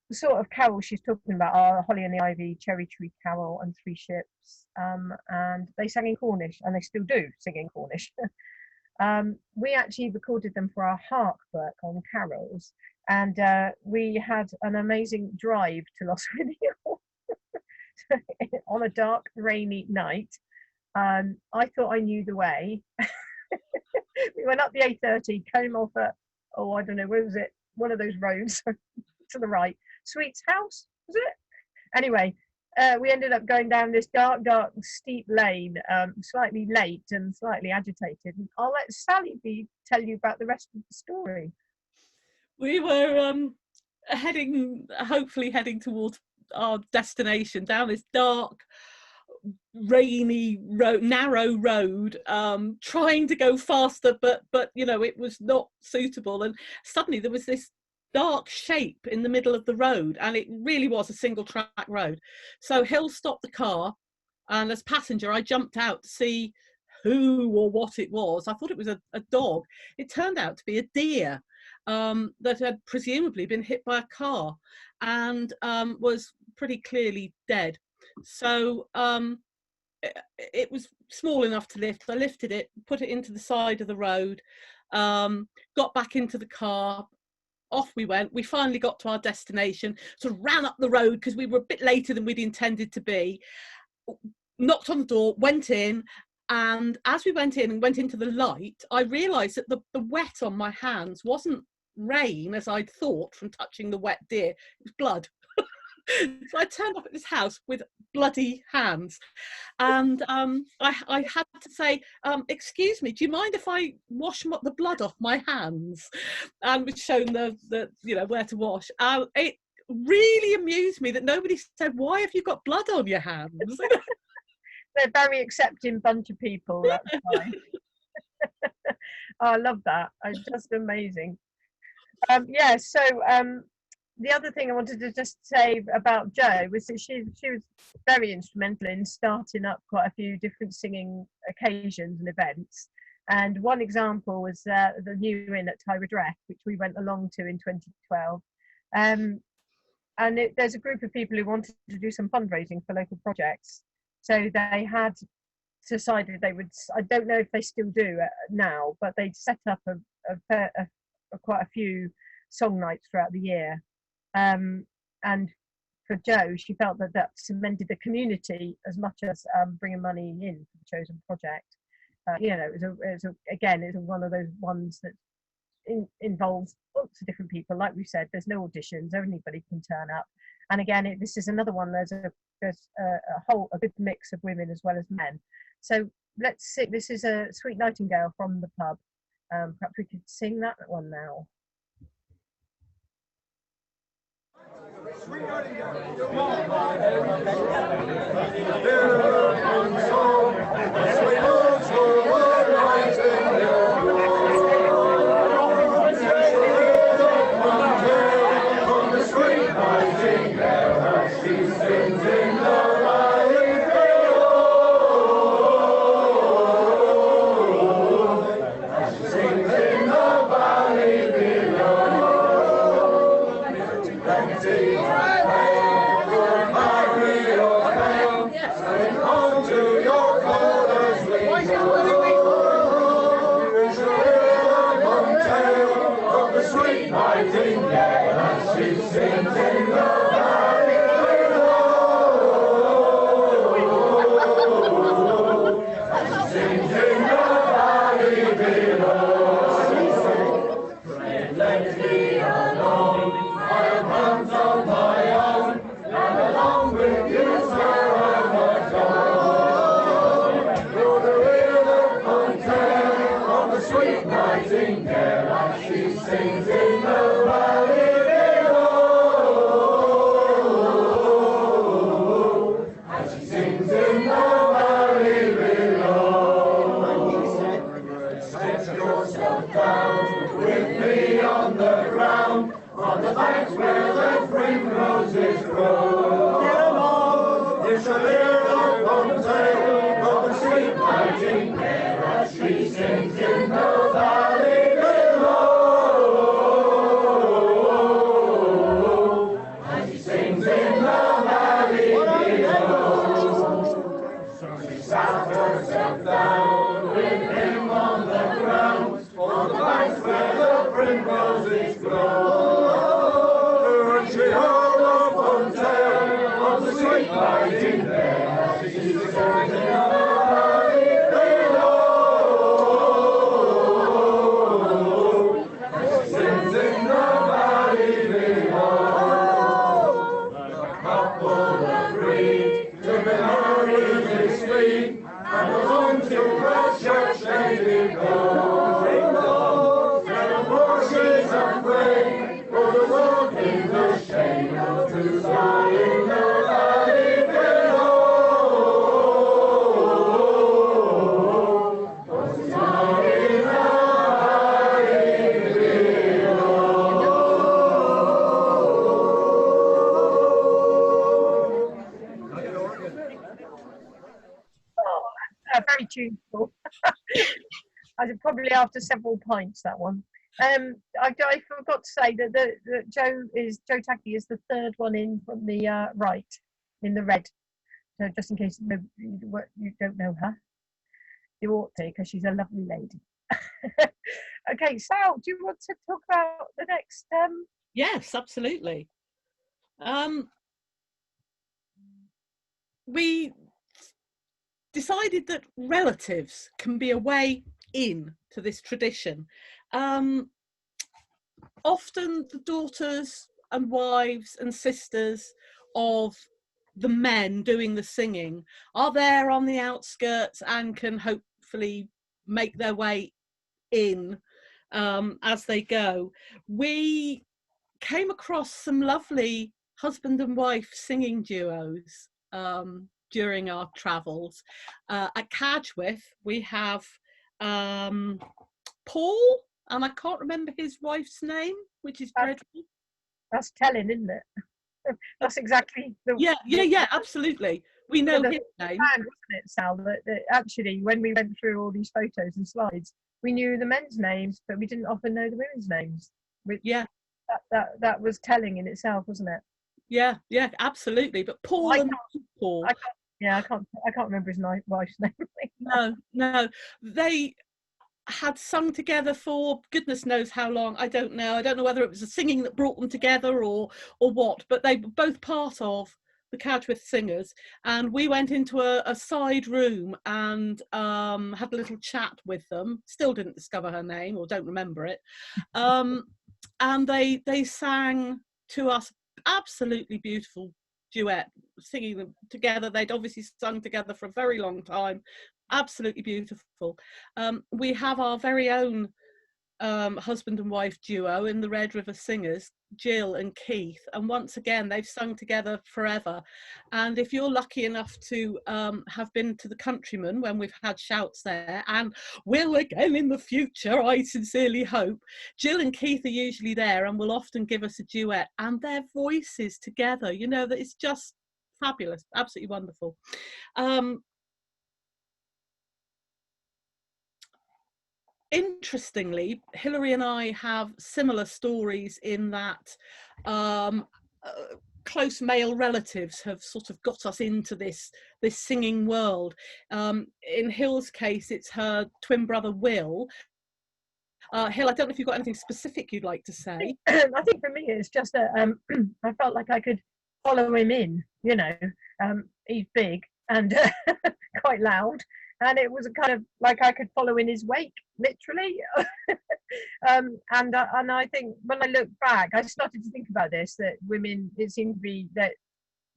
The sort of carols she's talking about are Holly and the Ivy, Cherry Tree Carol and Three Ships, and they sang in Cornish, and they still do sing in Cornish. We actually recorded them for our Hark book on carols, and we had an amazing drive to Lostwithiel on a dark, rainy night. I thought I knew the way. We went up the A30, came off at, I don't know, where was it? One of those roads to the right. Sweet's house, was it? Anyway, we ended up going down this dark, steep lane, slightly late and slightly agitated. And I'll let Sally tell you about the rest of the story. We were hopefully heading towards our destination down this dark, rainy narrow road, trying to go faster, but you know, it was not suitable, and suddenly there was this dark shape in the middle of the road, and it really was a single track road. So Hill stopped the car, and as passenger I jumped out to see who or what it was. I thought it was a dog. It turned out to be a deer that had presumably been hit by a car and was pretty clearly dead. So it was small enough to lift. I lifted it, put it into the side of the road, got back into the car, off we went. We finally got to our destination, sort of ran up the road because we were a bit later than we'd intended to be, knocked on the door, went in, and as we went in and went into the light, I realised that the wet on my hands wasn't rain as I'd thought from touching the wet deer, it was blood. So I turned up at this house with bloody hands, and I had to say, excuse me, do you mind if I wash the blood off my hands? And was shown the you know, where to wash. It really amused me that nobody said, why have you got blood on your hands? They're a very accepting bunch of people, that's fine. I love that. It's just amazing. Yeah, so the other thing I wanted to just say about Jo was that she was very instrumental in starting up quite a few different singing occasions and events. And one example was the New Inn at Tywardreath, which we went along to in 2012. And there's a group of people who wanted to do some fundraising for local projects. So they had decided they would, I don't know if they still do now, but they'd set up quite a few song nights throughout the year. And for Jo, she felt that that cemented the community as much as bringing money in for the chosen project. You know, it was one of those ones that involves lots of different people. Like we said, there's no auditions, anybody can turn up. And again, this is another one. There's a good mix of women as well as men. So let's see. This is a Sweet Nightingale from the pub. Perhaps we could sing that one now. Sweet nightingale, she sings in the valley below. She sings in the valley below. Pray let me alone, I have hands on my own, and along with you, sir, I must go. Through the river Fontaine, on the sweet nightingale, as she sings in the valley below. As she sings in the valley below. Sit yourself down with me on the ground, on the banks where the primroses grow. You shall hear the Fontaine of the sweet nightingale as she sings in the valley below. As she sings in the valley below. So she sat herself down with him on the ground, on the banks where the primroses grow. And she heard the Fontaine of the sweet nightingale as she sings in the valley below. As she sings in the valley below. The couple agreed to be married this week, and along to the church they did go. Set up horses and pray, for the world in the shade of to lie in the valley below. For to lie in the valley below. Oh, very tuneful. I did probably after several pints, that one. I forgot to say that Jo Tackey is the third one in from the right in the red. So just in case you don't know her, you ought to, because she's a lovely lady. Okay, Sal, do you want to talk about the next? Yes, absolutely. We decided that relatives can be a way in to this tradition. Often the daughters and wives and sisters of the men doing the singing are there on the outskirts and can hopefully make their way in as they go. We came across some lovely husband and wife singing duos during our travels. At Cadgwith we have Paul, and I can't remember his wife's name, which is dreadful. That's telling, isn't it? That's exactly the yeah, absolutely. We know his name, wasn't it, Sal? That actually, when we went through all these photos and slides, we knew the men's names, but we didn't often know the women's names. That was telling in itself, wasn't it? Yeah, absolutely. But Paul and Paul. I can't remember his wife's name. No. They had sung together for goodness knows how long. I don't know whether it was the singing that brought them together or what, but they were both part of the Cadgwith Singers, and we went into a side room and had a little chat with them. Still didn't discover her name, or don't remember it. And they sang to us absolutely beautiful duet, singing them together. They'd obviously sung together for a very long time. Absolutely beautiful. We have our very own husband and wife duo in the Red River Singers, Jill and Keith, and once again they've sung together forever. And if you're lucky enough to have been to the Countryman when we've had shouts there, and will again in the future, I sincerely hope, Jill and Keith are usually there and will often give us a duet, and their voices together, you know, that it's just fabulous, absolutely wonderful. Interestingly, Hilary and I have similar stories in that close male relatives have sort of got us into this singing world. In Hill's case, it's her twin brother Will. Hill, I don't know if you've got anything specific you'd like to say. I think for me it's just that I felt like I could follow him in, you know. He's big and quite loud, and it was kind of like I could follow in his wake, literally. And I think when I look back, I started to think about this, that women, it seemed to be that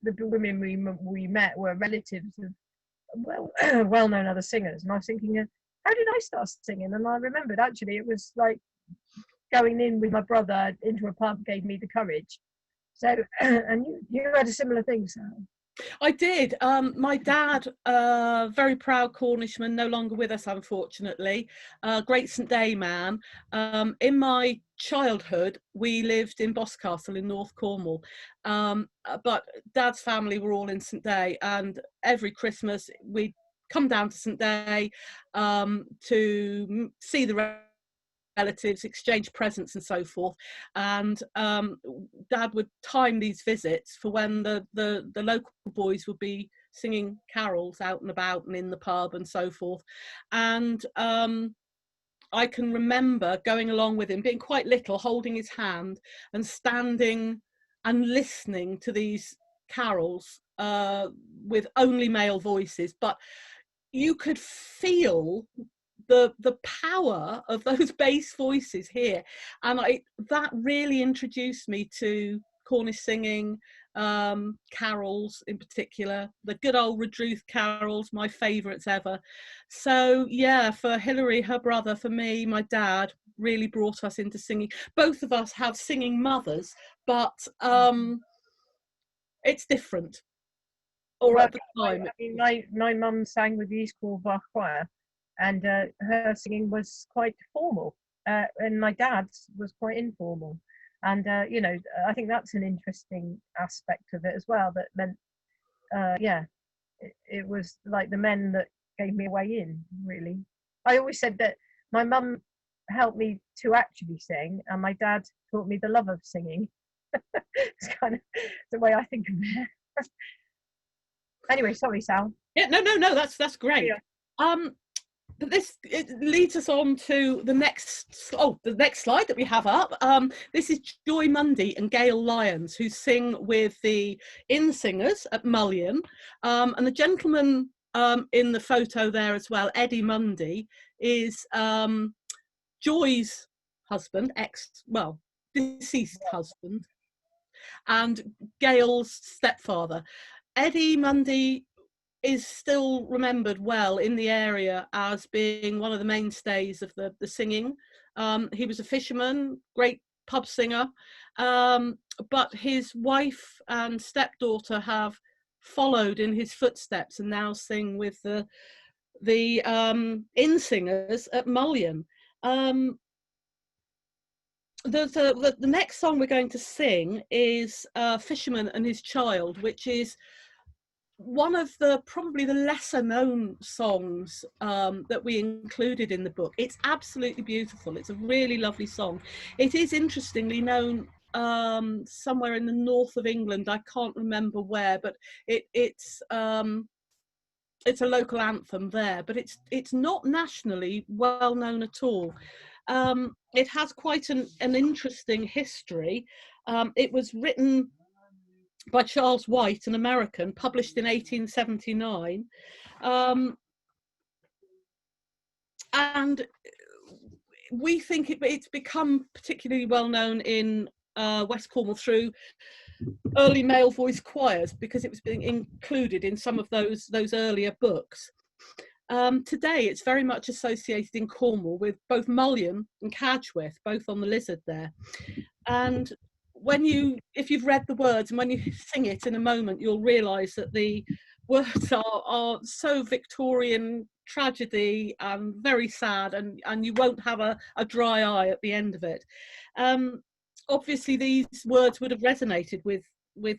the women we met were relatives of well-known other singers, and I was thinking, how did I start singing? And I remembered actually it was like going in with my brother into a pub gave me the courage. So, and you had a similar thing, Sam. I did. My dad, very proud Cornishman, no longer with us, unfortunately, great St Day man. In my childhood, we lived in Boscastle in North Cornwall, but Dad's family were all in St Day, and every Christmas we'd come down to St Day to see the relatives, exchange presents and so forth, and Dad would time these visits for when the local boys would be singing carols out and about and in the pub and so forth. And I can remember going along with him, being quite little, holding his hand and standing and listening to these carols with only male voices, but you could feel the power of those bass voices here, and that really introduced me to Cornish singing, carols in particular, the good old Redruth carols, my favourites ever. So yeah, for Hilary, her brother, for me, my dad really brought us into singing. Both of us have singing mothers, but it's different. Or at the time, I mean, my mum sang with the East Cornwall Choir, and her singing was quite formal, and my dad's was quite informal. And you know, I think that's an interesting aspect of it as well, that meant yeah, it was like the men that gave me a way in, really. I always said that my mum helped me to actually sing, and my dad taught me the love of singing. It's kind of the way I think of it. Anyway, sorry, Sal. Yeah, no, that's great. Yeah. But it leads us on to the next slide that we have up. This is Joy Mundy and Gail Lyons, who sing with the Inn Singers at Mullion, and the gentleman in the photo there as well, Eddie Mundy, is Joy's husband, deceased husband, and Gail's stepfather. Eddie Mundy is still remembered well in the area as being one of the mainstays of the singing. He was a fisherman, great pub singer, but his wife and stepdaughter have followed in his footsteps and now sing with the Inn Singers at Mullion. The next song we're going to sing is Fisherman and His Child, which is one of probably the lesser known songs that we included in the book. It's absolutely beautiful. It's a really lovely song. It is interestingly known somewhere in the north of England. I can't remember where, but it's it's a local anthem there, but it's not nationally well known at all. It has quite an interesting history. It was written by Charles White, an American, published in 1879. And we think it's become particularly well known in West Cornwall through early male voice choirs, because it was being included in some of those earlier books. Today it's very much associated in Cornwall with both Mullion and Cadgwith, both on the Lizard there. And if you've read the words and when you sing it in a moment, you'll realise that the words are so Victorian tragedy and very sad, and you won't have a dry eye at the end of it. Obviously these words would have resonated with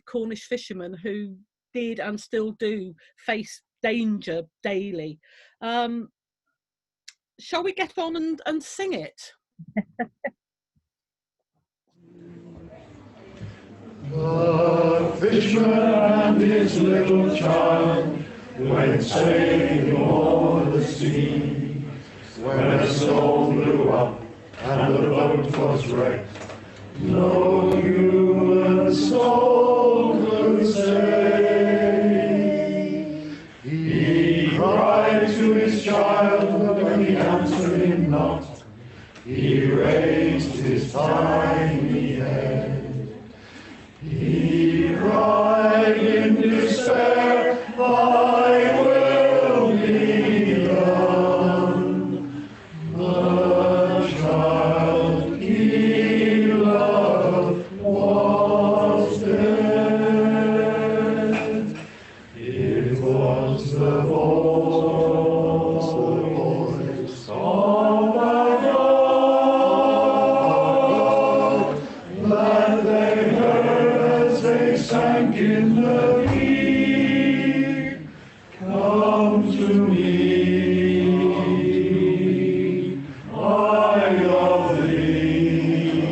Cornish fishermen who did and still do face danger daily. Shall we get on and sing it? The fisherman and his little child went sailing o'er the sea, when a storm blew up and the boat was wrecked. No human soul could save. He cried to his child, but he answered him not. He raised his tiny head. He cried in despair, "Thy will be done." The child he loved was dead. It was the voice of our God that they heard as they sank in the deep. Come to me, I love thee,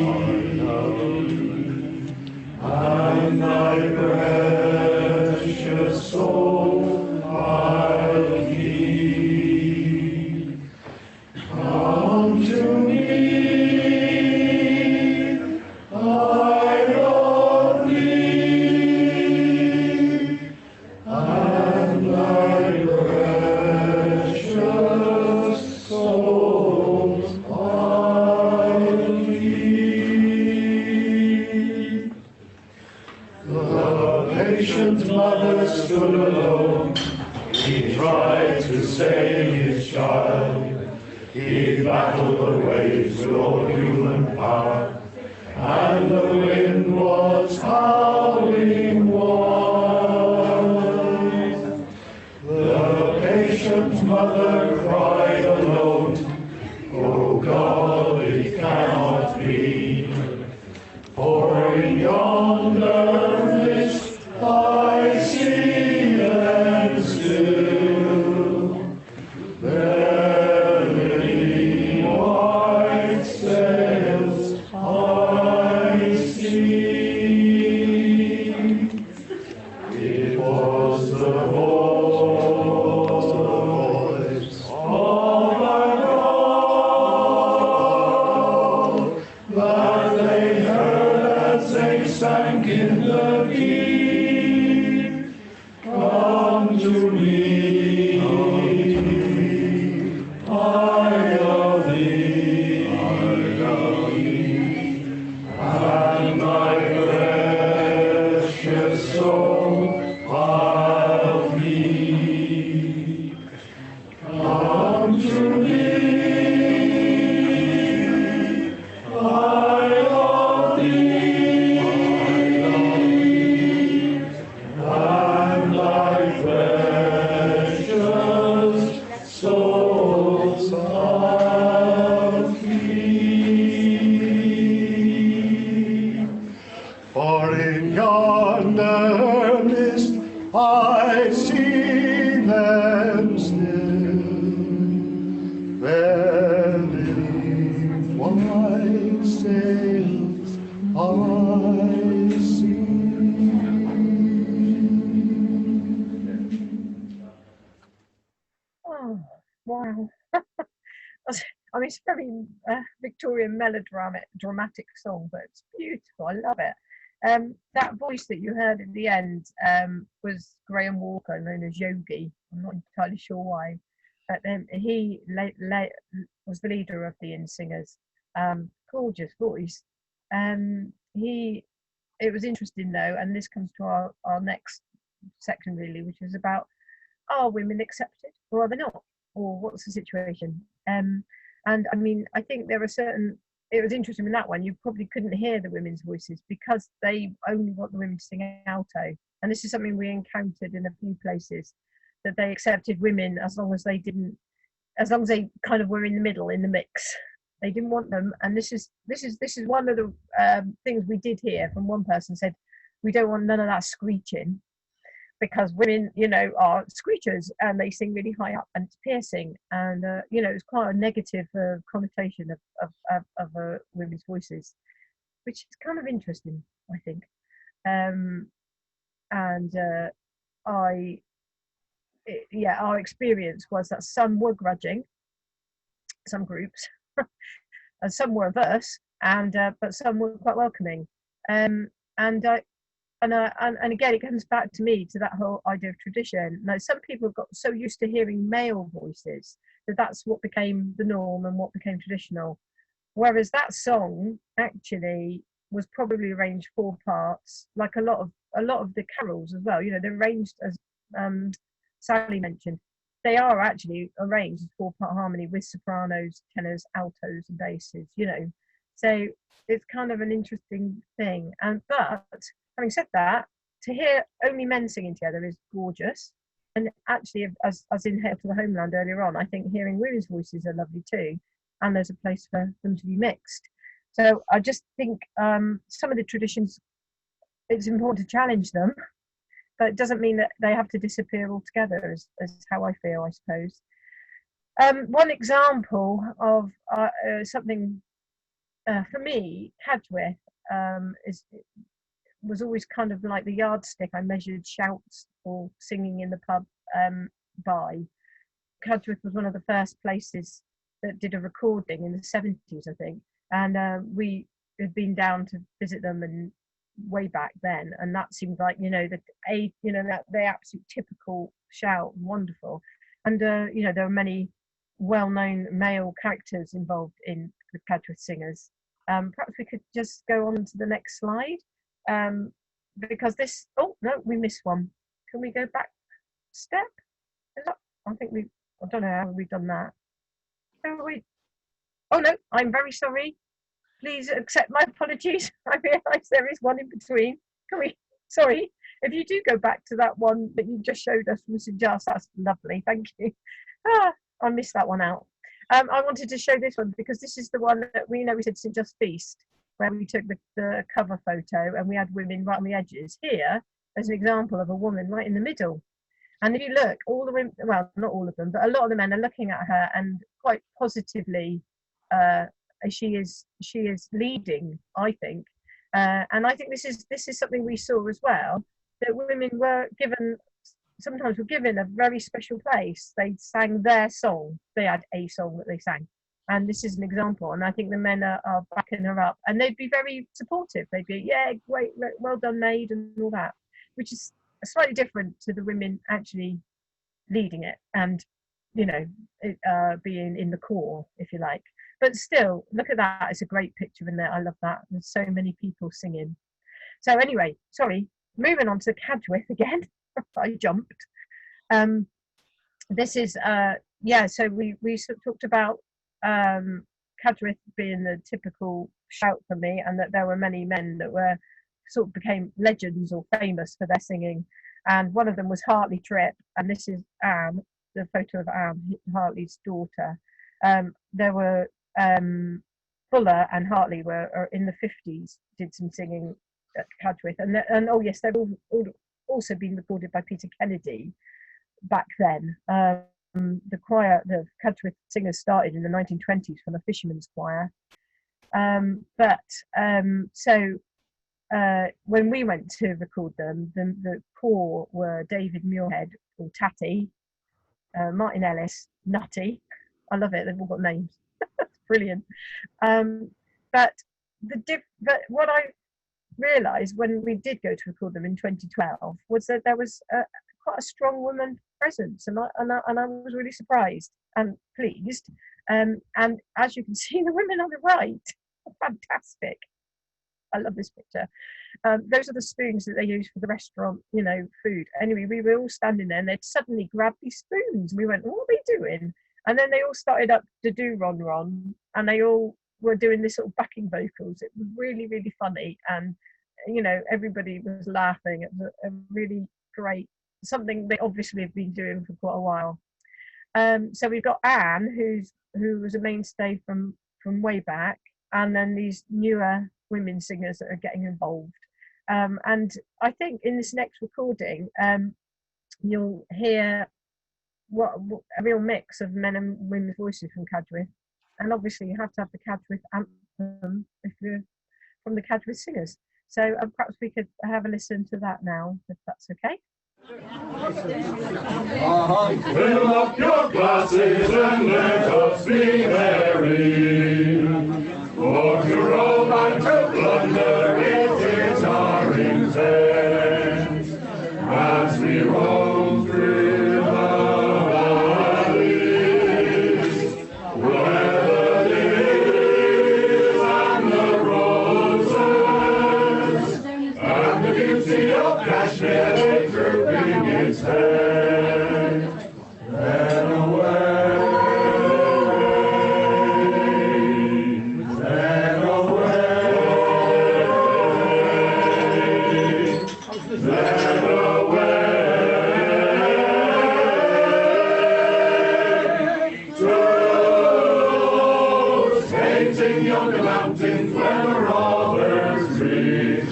and thy precious soul I'll keep. Come to me, I love thee, and thy precious soul I'll keep. The patient mother stood alone. He tried to save his child. He battled the waves with all human power, and the wind was howling wide. The patient mother cried alone, "Oh God, it cannot be, for in yonder mist I see them still, bearing white sails I see." It was the voice of our God that they heard as they sank in the deep. Come to me, I love thee, and thy precious soul I'll keep. Come to me, I love thee, and thy precious soul I'll keep. For in yonder mist I see them still, bearing white sails I see. Wow. I mean, it's a very Victorian dramatic song, but it's beautiful. I love it. That voice that you heard at the end was Graham Walker, known as Yogi. I'm not entirely sure why, but he was the leader of the In Singers. Gorgeous voice. It was interesting though, and this comes to our next section really, which is about, are women accepted or are they not, or what's the situation? And I mean, I think there are it was interesting in that one, you probably couldn't hear the women's voices because they only want the women to sing alto. And this is something we encountered in a few places, that they accepted women as long as they kind of were in the middle, in the mix. They didn't want them. And this is one of the things we did hear from one person, said, we don't want none of that screeching, because women, are screechers and they sing really high up and it's piercing. And, it's quite a negative connotation of women's voices, which is kind of interesting, I think. Our experience was that some were grudging, some groups, and some were averse, but some were quite welcoming. And again, it comes back to me to that whole idea of tradition. Now, some people got so used to hearing male voices that's what became the norm and what became traditional. Whereas that song actually was probably arranged 4 parts, like a lot of the carols as well. They're arranged as Sally mentioned. They are actually arranged as 4-part harmony with sopranos, tenors, altos, and basses. So it's kind of an interesting thing. But having said that, to hear only men singing together is gorgeous. And actually, as in Hail to the Homeland earlier on, I think hearing women's voices are lovely too. And there's a place for them to be mixed. So I just think some of the traditions, it's important to challenge them, but it doesn't mean that they have to disappear altogether, is how I feel, I suppose. One example of something, for me, Cadgwith was always kind of like the yardstick I measured shouts or singing in the pub by. Cadgwith was one of the first places that did a recording in the 70s, I think, and we had been down to visit them and way back then, and that seemed like that the absolute typical shout, wonderful. And there are many well-known male characters involved in the Cadgwith singers. Perhaps we could just go on to the next slide. Because this, oh no, we missed one. Can we go back step? I don't know how we've done that. Oh no, I'm very sorry. Please accept my apologies. I realise there is one in between. Sorry, if you do go back to that one that you just showed us from St. Giles, that's lovely, thank you. I missed that one out. I wanted to show this one because this is the one that we said St. Just Feast, where we took the cover photo and we had women right on the edges. Here, there's an example of a woman right in the middle. And if you look, all the women, well, not all of them, but a lot of the men are looking at her and quite positively. She is leading, I think. And I think this is something we saw as well, that women sometimes were given a very special place. They sang their song. They had a song that they sang. And this is an example, and I think the men are backing her up, and they'd be very supportive. They'd be, yeah, great, well done, maid, and all that, which is slightly different to the women actually leading it and, being in the core, if you like. But still, look at that. It's a great picture in there. I love that. There's so many people singing. So anyway, sorry, moving on to Cadgwith again. I jumped. This is, so we sort of talked about Cadgwith being the typical shout for me, and that there were many men that were sort of became legends or famous for their singing, and one of them was Hartley Tripp, and this is Anne, the photo of Anne, Hartley's daughter. There were Fuller and Hartley were in the 50s, did some singing at Cadgwith, and oh yes, they've all also been recorded by Peter Kennedy back then. The choir, the Cadgwith singers started in the 1920s from a fisherman's choir. When we went to record them, the core were David Muirhead, or Tatty, Martin Ellis, Nutty. I love it. They've all got names. It's brilliant. But but what I realised when we did go to record them in 2012 was that there was quite a strong woman presence, and I was really surprised and pleased. And as you can see, the women on the right are fantastic. I love this picture. Those are the spoons that they use for the restaurant, you know, food. Anyway, we were all standing there and they'd suddenly grabbed these spoons. We went, what are they doing? And then they all started up to do Ron Ron, and they all were doing this sort of backing vocals. It was really, really funny. And, you know, everybody was laughing. It was a really great, something they obviously have been doing for quite a while. So we've got Anne, who was a mainstay from way back, and then these newer women singers that are getting involved. And I think in this next recording, you'll hear a real mix of men and women's voices from Cadgwith. And obviously you have to have the Cadgwith anthem if you're from the Cadgwith singers. So perhaps we could have a listen to that now, if that's okay. Fill up your glasses and let us be merry. For to roam and to plunder, it is our intent. As we roam through the valleys, where the lilies and the roses, and the beauty of Kashmir drooping its head, then away. Mountains where the robbers retreat.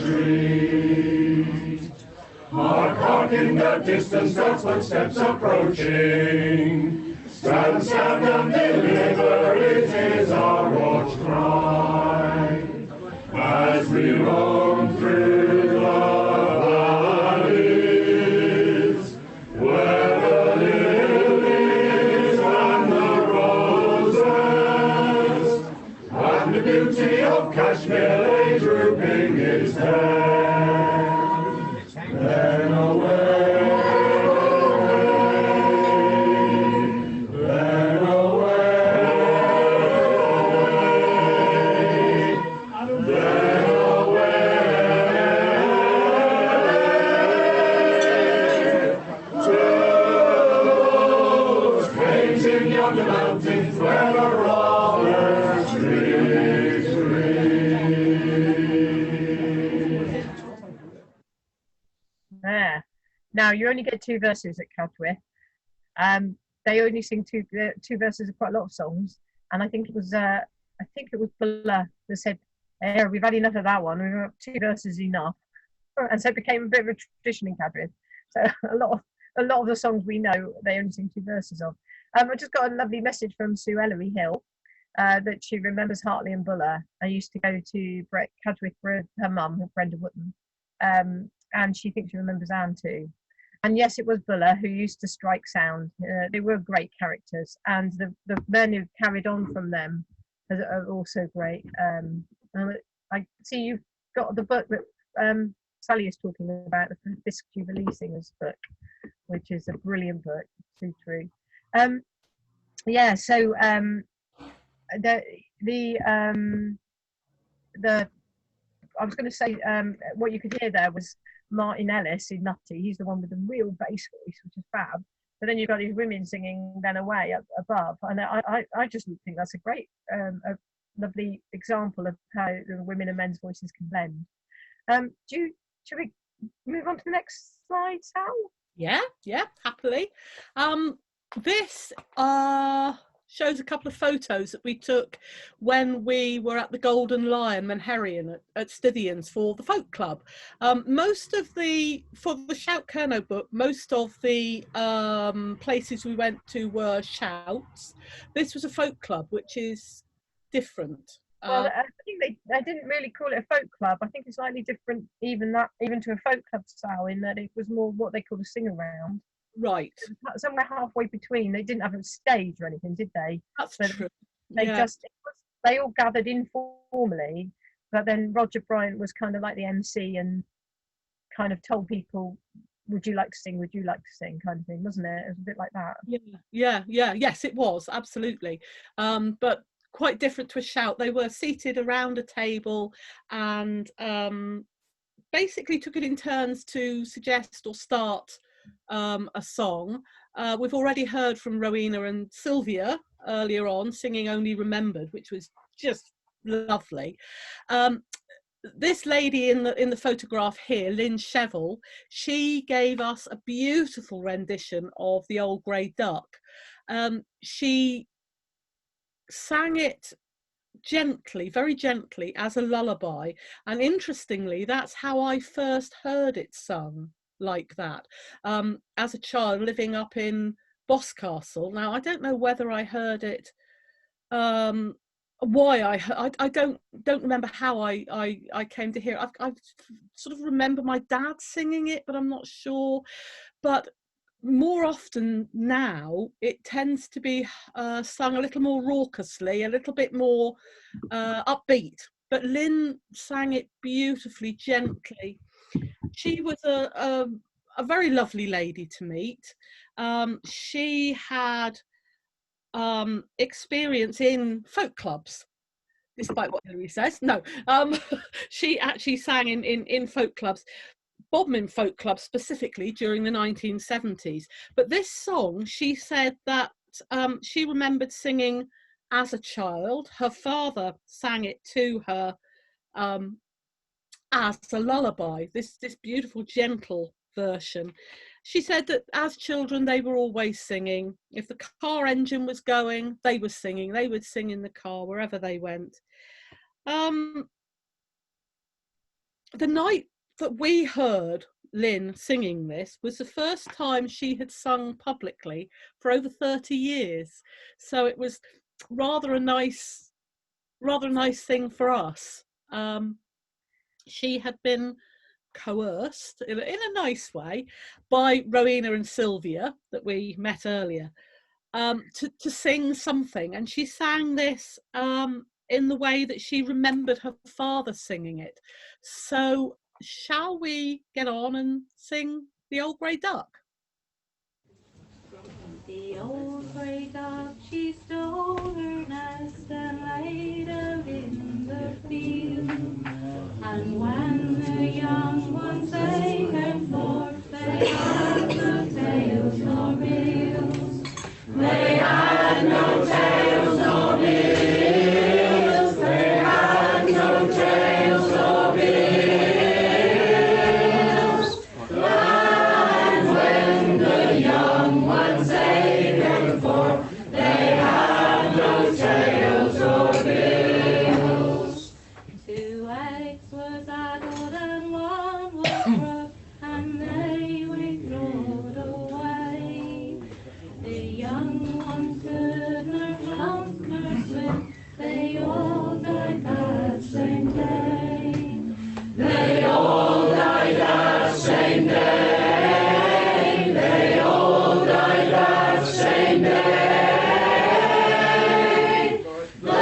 Hark in the distance, those footsteps approaching. Stand, stand and deliver, it is our watch cry. As we roam through the valleys, where the lilies and the roses, and the beauty of Kashmir lay drooping its head, then away, then away, then away, to strange in yonder mountains where the robbers retreat. There. Now you only get 2 verses at Cadgwith. They only sing two verses of quite a lot of songs, and I think it was Buller that said, "Hey, we've had enough of that one. We've got 2 verses enough," and so it became a bit of a tradition in Cadgwith. So a lot of the songs we know they only sing 2 verses of. I just got a lovely message from Sue Ellery Hill that she remembers Hartley and Buller. I used to go to Cadgwith for her mum, Brenda Wootton. And she thinks she remembers Anne too. And yes, it was Buller who used to strike sound. They were great characters, and the men who carried on from them are also great. I see you've got the book that Sally is talking about, the Fisk Jubilee Singers book, which is a brilliant book. So true. Yeah. So I was going to say what you could hear there was Martin Ellis in Nutty. He's the one with the real bass voice, which is fab. But then you've got these women singing then away up above, and I just think that's a great, a lovely example of how the women and men's voices can blend. Should we move on to the next slide, Sal? Yeah, happily. This shows a couple of photos that we took when we were at the Golden Lion Menherian at Stithians for the folk club. For the Shout Kernow book, most of the places we went to were shouts. This was a folk club, which is different. Well, I think they didn't really call it a folk club. I think it's slightly different even to a folk club style, in that it was more what they call a sing around. Right. Somewhere halfway between. They didn't have a stage or anything, did they? That's So true. they Yeah. they all gathered informally, but then Roger Bryant was kind of like the MC and kind of told people, would you like to sing, would you like to sing, kind of thing, wasn't it? It was a bit like that. Yes, it was, absolutely. But quite different to a shout. They were seated around a table and basically took it in turns to suggest or start a song. We've already heard from Rowena and Sylvia earlier on singing Only Remembered, which was just lovely. This lady in the photograph here, Lynn Cheval, she gave us a beautiful rendition of The Old Grey Duck. She sang it gently, very gently, as a lullaby, and interestingly, that's how I first heard it sung like that, as a child living up in Boscastle. Now, I don't know whether I heard it, why I don't remember how I came to hear it. I sort of remember my dad singing it, but I'm not sure. But more often now, it tends to be sung a little more raucously, a little bit more upbeat. But Lynn sang it beautifully, gently. She was a very lovely lady to meet. She had experience in folk clubs, despite what Hilary says. No, she actually sang in folk clubs, Bodmin folk clubs specifically during the 1970s. But this song, she said that she remembered singing as a child. Her father sang it to her as a lullaby, this beautiful, gentle version. She said that as children, they were always singing. If the car engine was going, they were singing. They would sing in the car wherever they went. The night that we heard Lynn singing this was the first time she had sung publicly for over 30 years. So it was rather a nice thing for us. She had been coerced in a nice way by Rowena and Sylvia that we met earlier to sing something, and she sang this in the way that she remembered her father singing it. So shall we get on and sing The Old Grey Duck? The old grey duck, she stole her nest and laid out in the field. And when the young ones they came forth, they had no tails nor bills. They had no tails nor bills. They had no tails nor bills. And when the young ones they came forth, they had no tails nor bills. 2 eggs was addled and 1 was broke, and they withdrawed away. The young ones could nor jump nor swim, they all died that same day. They all died that same day. They all died that same day. The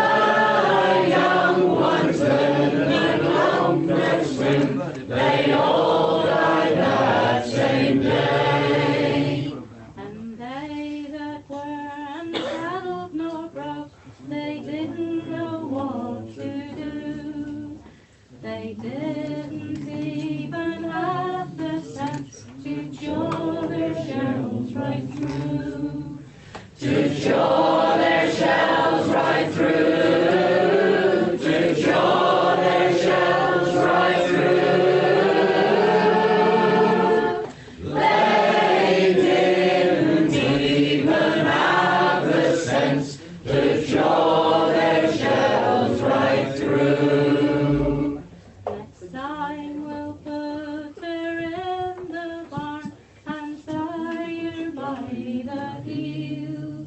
young ones could nor jump nor swim, they all died that same day. And they that were unsaddled nor broke, they didn't know what to do. They didn't even have the sense to jaw their shells right through. To jaw their shells right through. To jaw their shells right through. They didn't even have the sense to jaw their shells right through. Next time we'll put her in the barn and tie her by the heels.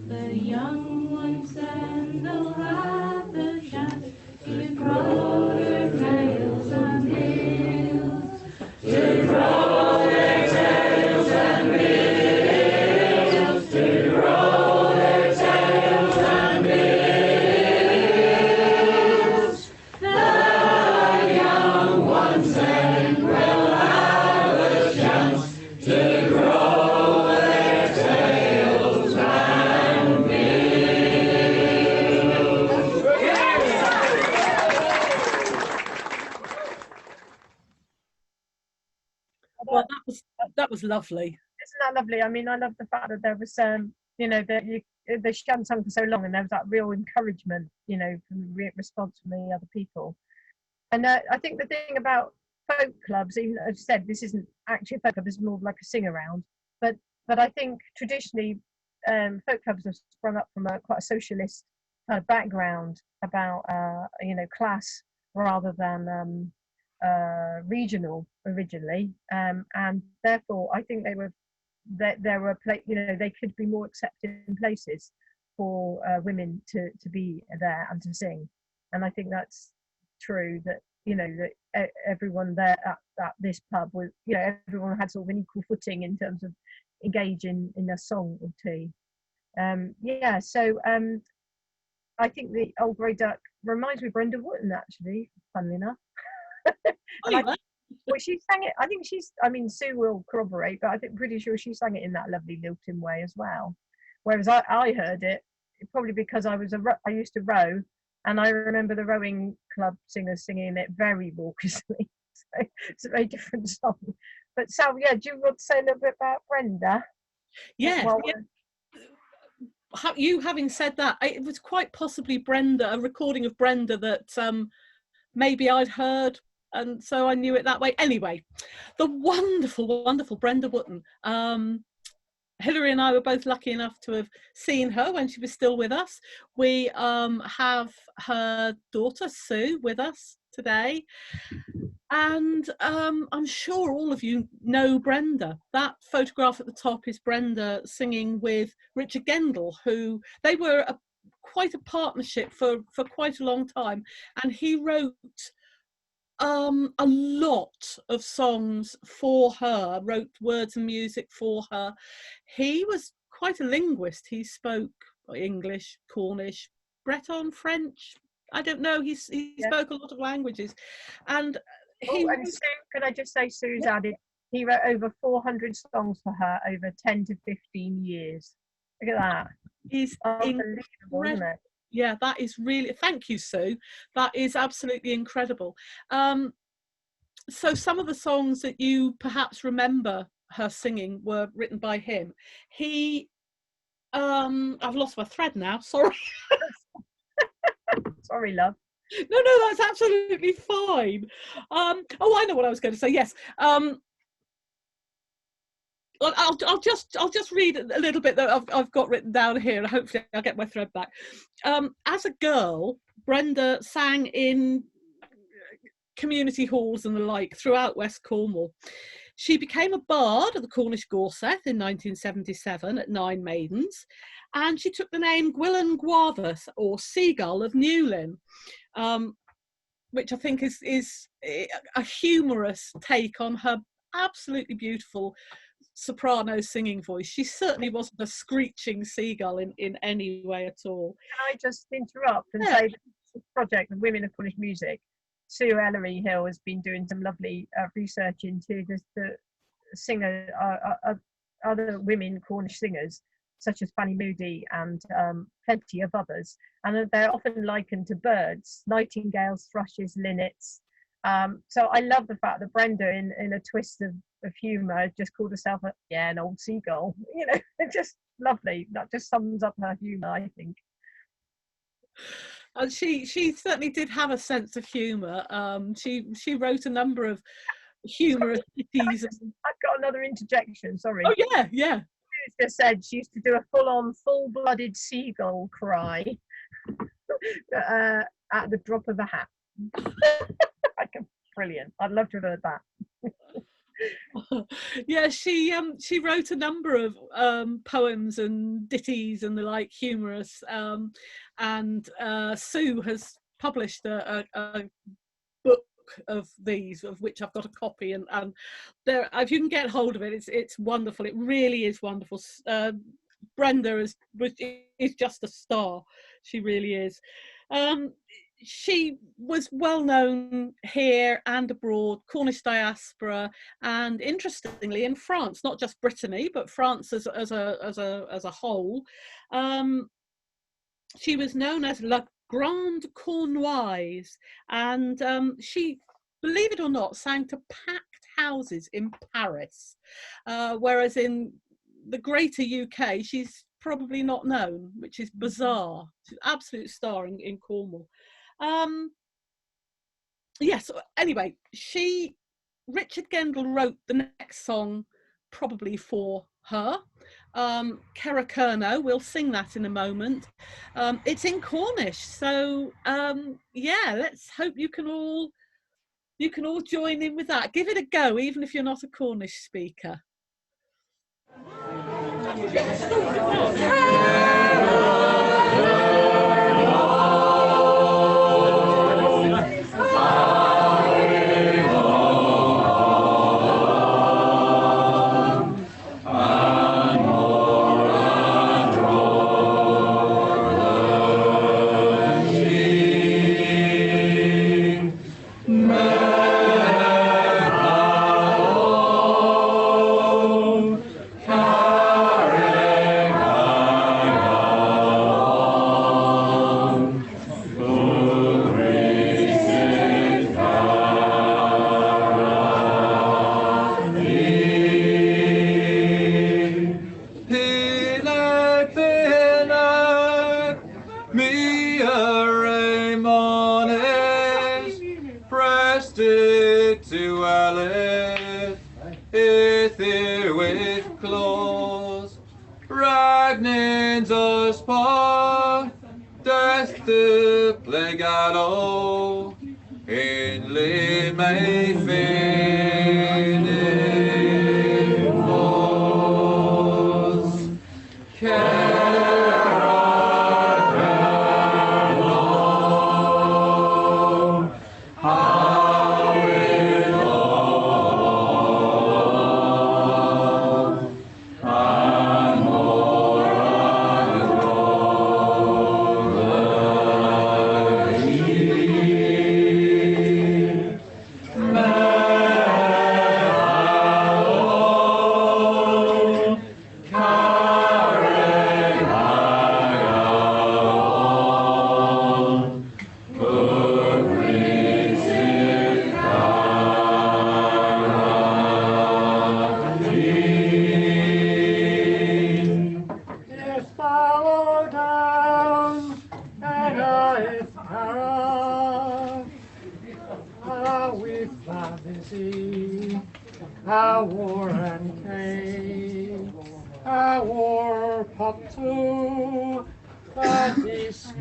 The young ones then will have the chance to grow their tails and heels. To grow their tails and heels. was lovely. Isn't that lovely? I mean, I love the fact that there was, you know, that she hadn't sung for so long, and there was that real encouragement, you know, from response from the other people. And I think the thing about folk clubs, even as I said, this isn't actually a folk club, this is more like a sing around. But I think traditionally, folk clubs have sprung up from quite a socialist kind of background about, you know, class rather than regional originally, and therefore I think they were you know, they could be more accepted in places for women to be there and to sing. And I think that's true, that, you know, that everyone there at this pub was, you know, everyone had sort of an equal footing in terms of engaging in a song or two. Yeah, so I think the Old Grey Duck reminds me of Brenda Wootton, actually, funnily enough. Well, she sang it, I think I mean, Sue will corroborate, but I think pretty sure she sang it in that lovely lilting way as well. Whereas I heard it, probably because I used to row, and I remember the rowing club singers singing it very raucously. So it's a very different song. But Sal, yeah, do you want to say a little bit about Brenda? Yes. You having said that, it was quite possibly Brenda, a recording of Brenda that maybe I'd heard, and so I knew it that way. Anyway, the wonderful, wonderful Brenda Wootton. Hilary and I were both lucky enough to have seen her when she was still with us. We have her daughter Sue with us today, and I'm sure all of you know Brenda. That photograph at the top is Brenda singing with Richard Gendel, who they were quite a partnership for quite a long time, and he wrote a lot of songs for her, wrote words and music for her. He was quite a linguist. He spoke English, Cornish, Breton, French. I don't know. He spoke a lot of languages, and Sue, can I just say, Sue's added, he wrote over 400 songs for her over 10 to 15 years. Look at that. He's unbelievable, isn't it? Yeah, that is really, thank you, Sue. That is absolutely incredible. So some of the songs that you perhaps remember her singing were written by him. I've lost my thread now, sorry. Sorry, love. No, that's absolutely fine. Oh, I know what I was going to say, yes. I'll just read a little bit that I've got written down here, and hopefully I'll get my thread back. As a girl, Brenda sang in community halls and the like throughout West Cornwall. She became a bard at the Cornish Gorseth in 1977 at 9 Maidens, and she took the name Gwilyn Gwarthus, or Seagull of Newlyn, which I think is a humorous take on her absolutely beautiful soprano singing voice. She certainly wasn't a screeching seagull in any way at all. Can I just interrupt and say that this project, the Women of Cornish Music, Sue Ellery Hill has been doing some lovely research into the singer, other women Cornish singers, such as Fanny Moody and plenty of others, and they're often likened to birds: nightingales, thrushes, linnets. So I love the fact that Brenda, in a twist of humour, just called herself an old seagull. You know, it's just lovely. That just sums up her humour, I think. And she certainly did have a sense of humour. She wrote a number of humorous ditties. I've got another interjection. Sorry. Oh yeah. She just said she used to do a full-on, full-blooded seagull cry at the drop of a hat. Brilliant. I'd love to have heard that. Yeah, she wrote a number of poems and ditties and the like, humorous, and Sue has published a book of these, of which I've got a copy, and there, if you can get hold of it, it's wonderful. It really is wonderful. Brenda is just a star. She really is. She was well known here and abroad, Cornish diaspora, and interestingly in France, not just Brittany, but France as a whole. She was known as La Grande Cornoise, and she believe it or not, sang to packed houses in Paris, whereas in the greater UK, she's probably not known, which is bizarre. She's an absolute star in Cornwall. Yes, anyway, Richard Gendel wrote the next song probably for her. Kernow, we'll sing that in a moment. It's in Cornish, so yeah, let's hope you can all join in with that. Give it a go, even if you're not a Cornish speaker.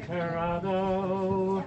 Kernow.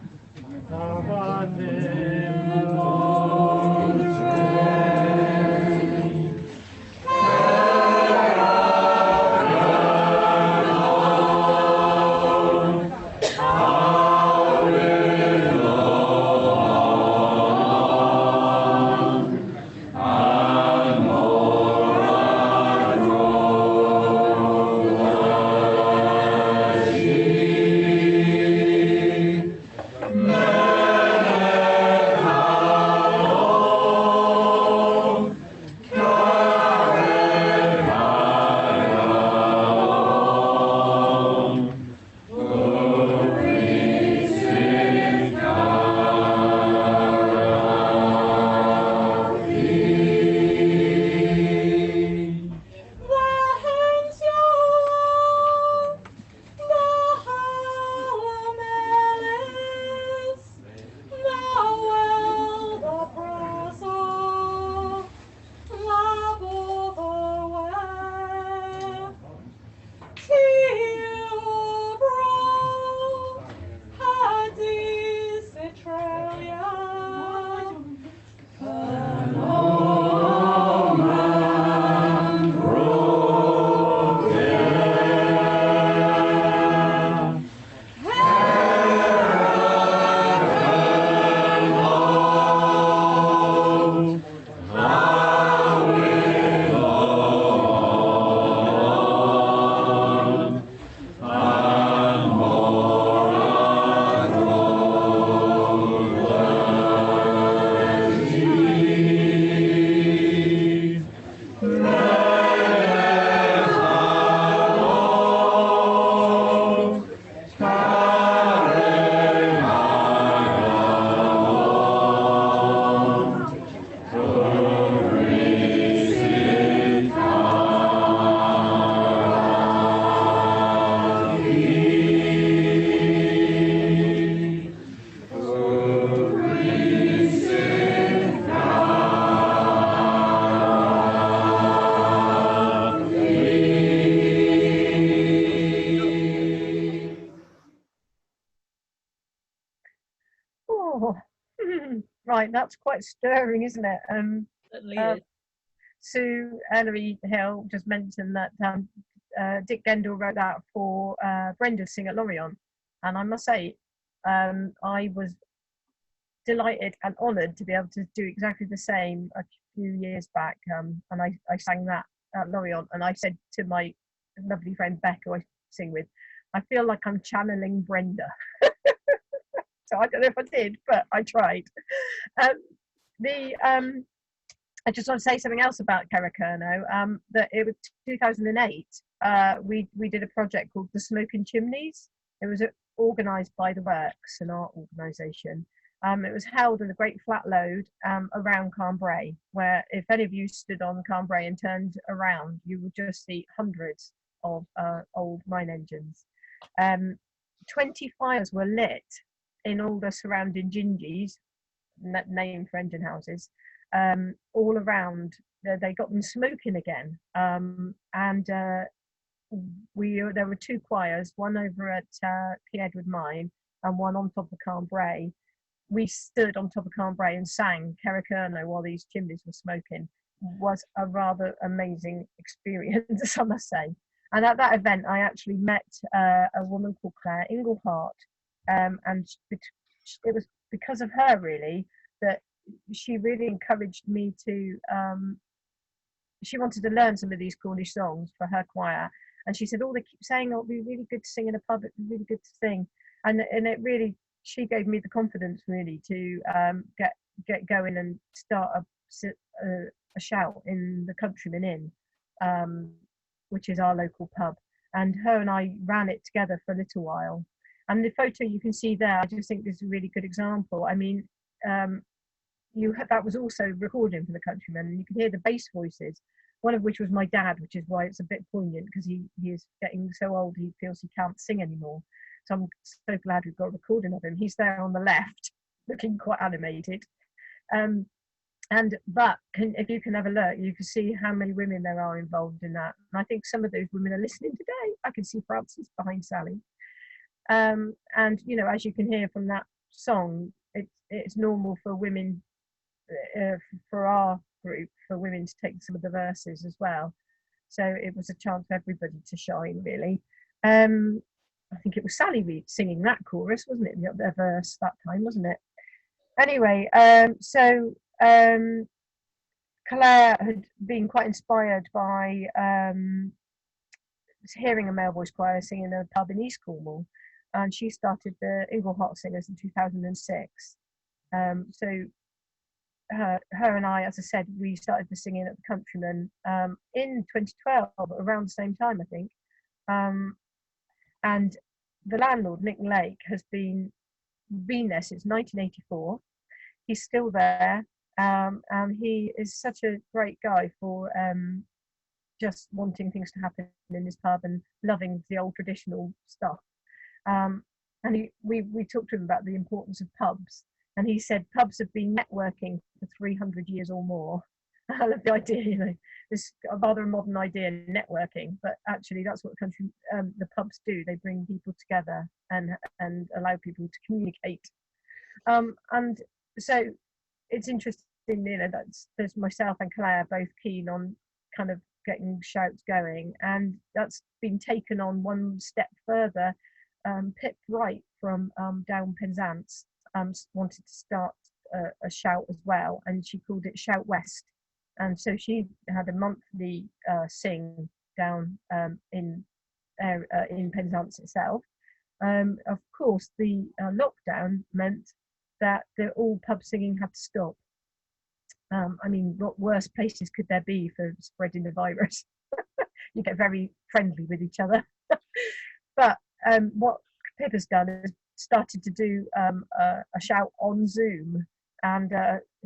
Oh, right, that's quite stirring, isn't it? Certainly Uh, is. Sue Ellery Hill just mentioned that Dick Gendel wrote that for Brenda to sing at Lorient, and I must say, I was delighted and honoured to be able to do exactly the same a few years back, and I sang that at Lorient, and I said to my lovely friend Beck, who I sing with, I feel like I'm channeling Brenda. So I don't know if I did, but I tried. Um, the I just want to say something else about Kernow. That it was 2008. We did a project called the Smoking Chimneys. It was organised by the Works, an art organisation. It was held in a great flat load around Cambrai, where if any of you stood on Cambrai and turned around, you would just see hundreds of old mine engines. 20 fires were lit in all the surrounding gingies, named for engine houses, all around. They got them smoking again, and there were two choirs, one over at King Edward Mine and one on top of Cambrai. We stood on top of Cambrai and sang Kernow while these chimneys were smoking. Was a rather amazing experience, I must say. And at that event, I actually met a woman called Claire Inglehart, and it was because of her really that she really encouraged me to. She wanted to learn some of these Cornish songs for her choir, and she said, "Oh, they keep saying, oh, it'd be really good to sing in a pub. It'd be really good to sing," and it really, she gave me the confidence really to get going and start a shout in the Countryman Inn, which is our local pub. And her and I ran it together for a little while. And the photo you can see there, I just think is a really good example. I mean, that was also recording for the Countrymen, and you could hear the bass voices, one of which was my dad, which is why it's a bit poignant, because he is getting so old he feels he can't sing anymore. So I'm so glad we've got a recording of him. He's there on the left, looking quite animated. But if you can have a look, you can see how many women there are involved in that. And I think some of those women are listening today. I can see Frances behind Sally. And you know, as you can hear from that song, it's normal for women, for our group, for women to take some of the verses as well. So it was a chance for everybody to shine, really. I think it was Sally singing that chorus, wasn't it? The verse that time, wasn't it? Anyway, Claire had been quite inspired by hearing a male voice choir singing in a pub in East Cornwall, and she started the Inglehart Singers in 2006. So her and I, as I said, we started the singing at the Countryman in 2012, around the same time, I think. And the landlord, Nick Lake, has been there since 1984. He's still there, and he is such a great guy for just wanting things to happen in his pub and loving the old traditional stuff. And we talked to him about the importance of pubs, and he said pubs have been networking for 300 years or more. I love the idea, you know, this rather modern idea, networking, but actually that's what the pubs do. They bring people together and allow people to communicate. And so it's interesting, you know, there's myself and Claire both keen on kind of getting shouts going, and that's been taken on one step further. Pip Wright from down Penzance wanted to start a shout as well, and she called it Shout West. And so she had a monthly sing down in Penzance itself. Of course, the lockdown meant that all pub singing had to stop. I mean, what worse places could there be for spreading the virus? You get very friendly with each other. But what Pip has done is started to do a shout on Zoom, and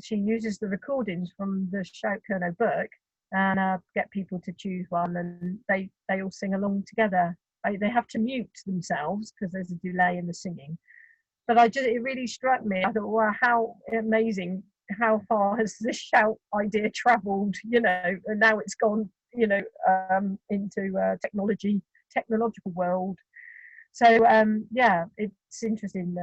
she uses the recordings from the Shout Kernow book and get people to choose one, and they all sing along together. They have to mute themselves because there's a delay in the singing. But it really struck me. I thought, wow, how amazing! How far has this shout idea travelled? You know, and now it's gone, you know, into technological world. So yeah, it's interesting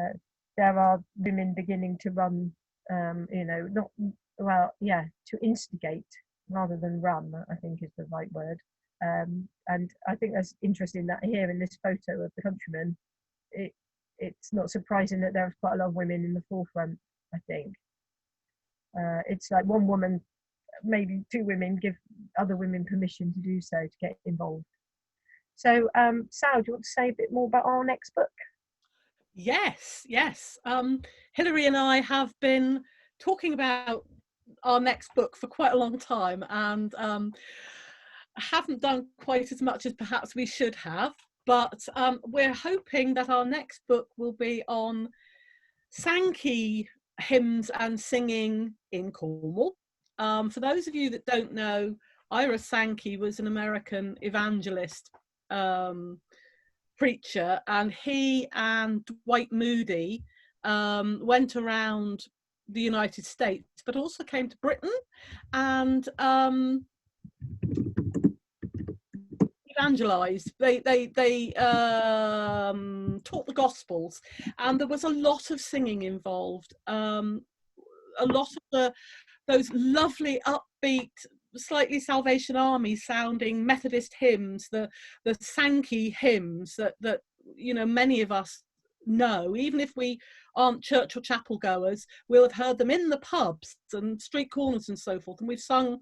there are women beginning to run, not, well, yeah, to instigate rather than run, I think is the right word. And I think that's interesting that here in this photo of the countryman, it's not surprising that there's quite a lot of women in the forefront, I think. It's like one woman, maybe two women, give other women permission to do so, to get involved. So, Sal, do you want to say a bit more about our next book? Yes. Hilary and I have been talking about our next book for quite a long time, and haven't done quite as much as perhaps we should have, but we're hoping that our next book will be on Sankey hymns and singing in Cornwall. For those of you that don't know, Ira Sankey was an American evangelist preacher, and he and Dwight Moody went around the United States, but also came to Britain and evangelized. They taught the Gospels, and there was a lot of singing involved. A lot of those lovely upbeat, slightly Salvation Army sounding Methodist hymns, the Sankey hymns that many of us know, even if we aren't church or chapel goers, we'll have heard them in the pubs and street corners and so forth, and we've sung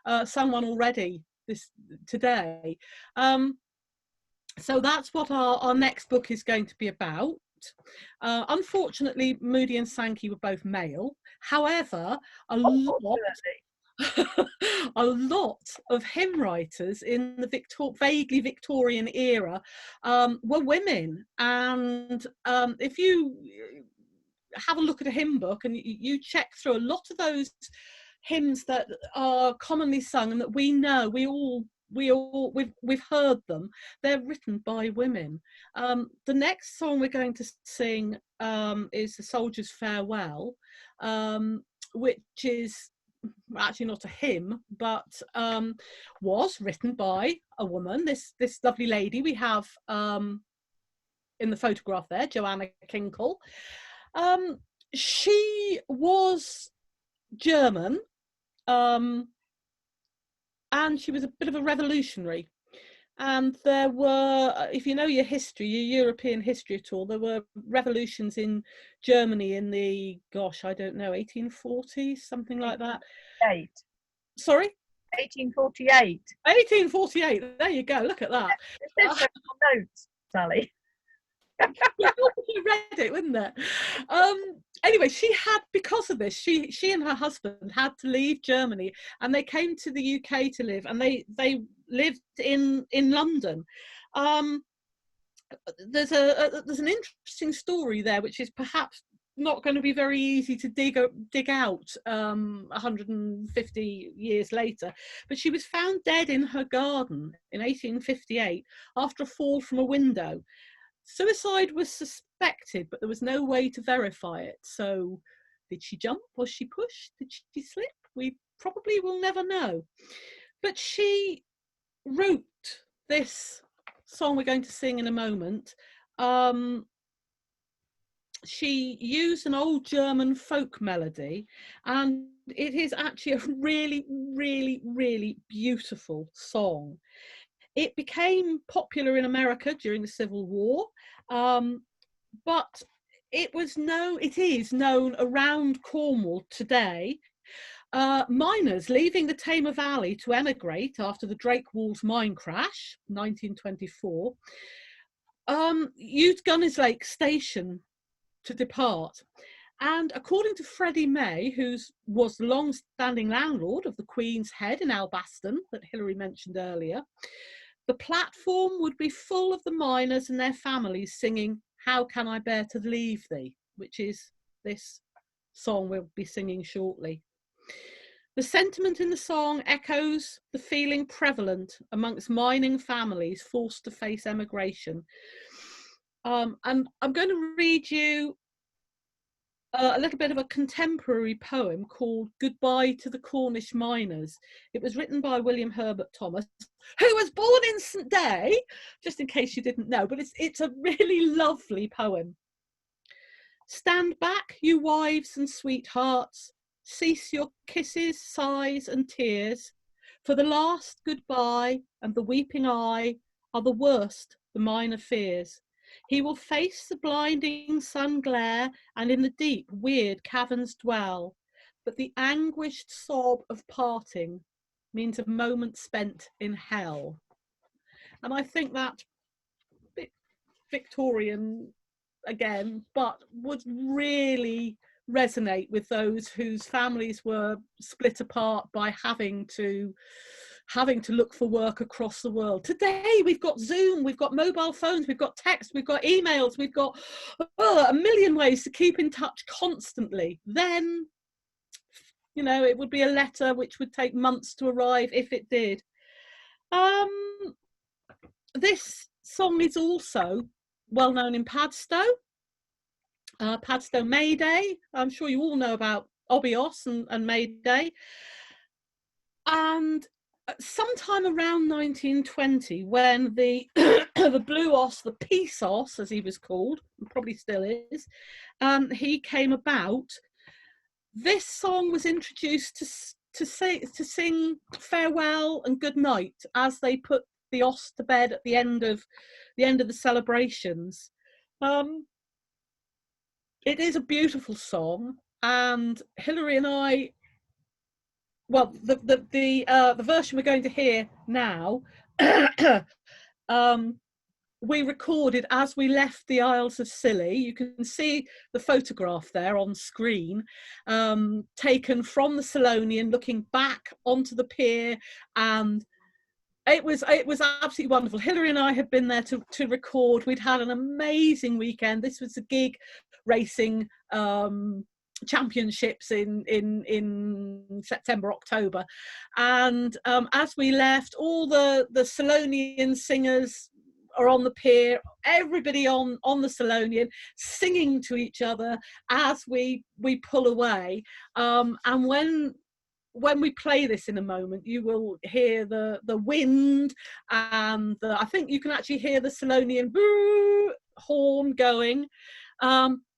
one already today. So that's what our next book is going to be about. Unfortunately, Moody and Sankey were both male. However, a lot of hymn writers in the vaguely Victorian era were women, and if you have a look at a hymn book and you check through a lot of those hymns that are commonly sung and that we know, we've heard them, they're written by women. The next song we're going to sing is The Soldier's Farewell, which is actually not a hymn, but was written by a woman, this lovely lady we have in the photograph there, Joanna Kinkle. She was German, and she was a bit of a revolutionary, and there were, if you know your history, your European history at all, there were revolutions in Germany in the, gosh, I don't know, 1840s, something like that. Sorry? 1848. 1848, there you go, look at that. There's some notes, Sally. You read it, wouldn't it? Anyway, she had, because of this, she and her husband had to leave Germany, and they came to the UK to live, and they lived in London. There's an interesting story there, which is perhaps not going to be very easy to dig out 150 years later, but she was found dead in her garden in 1858 after a fall from a window. Suicide was suspected, but there was no way to verify it. So did she jump? Was she pushed? Did she slip? We probably will never know. But she wrote this song we're going to sing in a moment. She used an old German folk melody, and it is actually a really, really, really beautiful song. It became popular in America during the Civil War, but it is known around Cornwall today. Miners leaving the Tamar Valley to emigrate after the Drake Walls mine crash, 1924, used Gunners Lake Station to depart. And according to Freddie May, who was the long-standing landlord of the Queen's Head in Albaston that Hilary mentioned earlier, the platform would be full of the miners and their families singing "How Can I Bear to Leave Thee," which is this song we'll be singing shortly. The sentiment in the song echoes the feeling prevalent amongst mining families forced to face emigration. And I'm going to read you a little bit of a contemporary poem called "Goodbye to the Cornish Miners." It was written by William Herbert Thomas, who was born in St Day, just in case you didn't know, but it's a really lovely poem. Stand back, you wives and sweethearts, cease your kisses, sighs and tears, for the last goodbye and the weeping eye are the worst the miner fears. He will face the blinding sun glare and in the deep weird caverns dwell, but the anguished sob of parting means a moment spent in hell. And I think that bit Victorian again, but would really resonate with those whose families were split apart by having to look for work across the world. Today we've got Zoom, we've got mobile phones, we've got text, we've got emails, we've got a million ways to keep in touch constantly. Then, you know, it would be a letter which would take months to arrive if it did. This song is also well known in Padstow. Padstow May Day. I'm sure you all know about Obios and May Day. And sometime around 1920, when the the Blue Os, the Peace Os, as he was called, and probably still is, he came about. This song was introduced to sing farewell and good night as they put the Os to bed at the end of the celebrations. It is a beautiful song, and Hilary and I, well, the version we're going to hear now, we recorded as we left the Isles of Scilly. You can see the photograph there on screen, taken from the Selonian, looking back onto the pier, and it was absolutely wonderful. Hilary and I had been there to record. We'd had an amazing weekend. This was a gig racing championships in September, October, and as we left, all the Selonian singers are on the pier, everybody on the Selonian singing to each other as we pull away, and when we play this in a moment, you will hear the wind, and I think you can actually hear the Selonian boo horn going.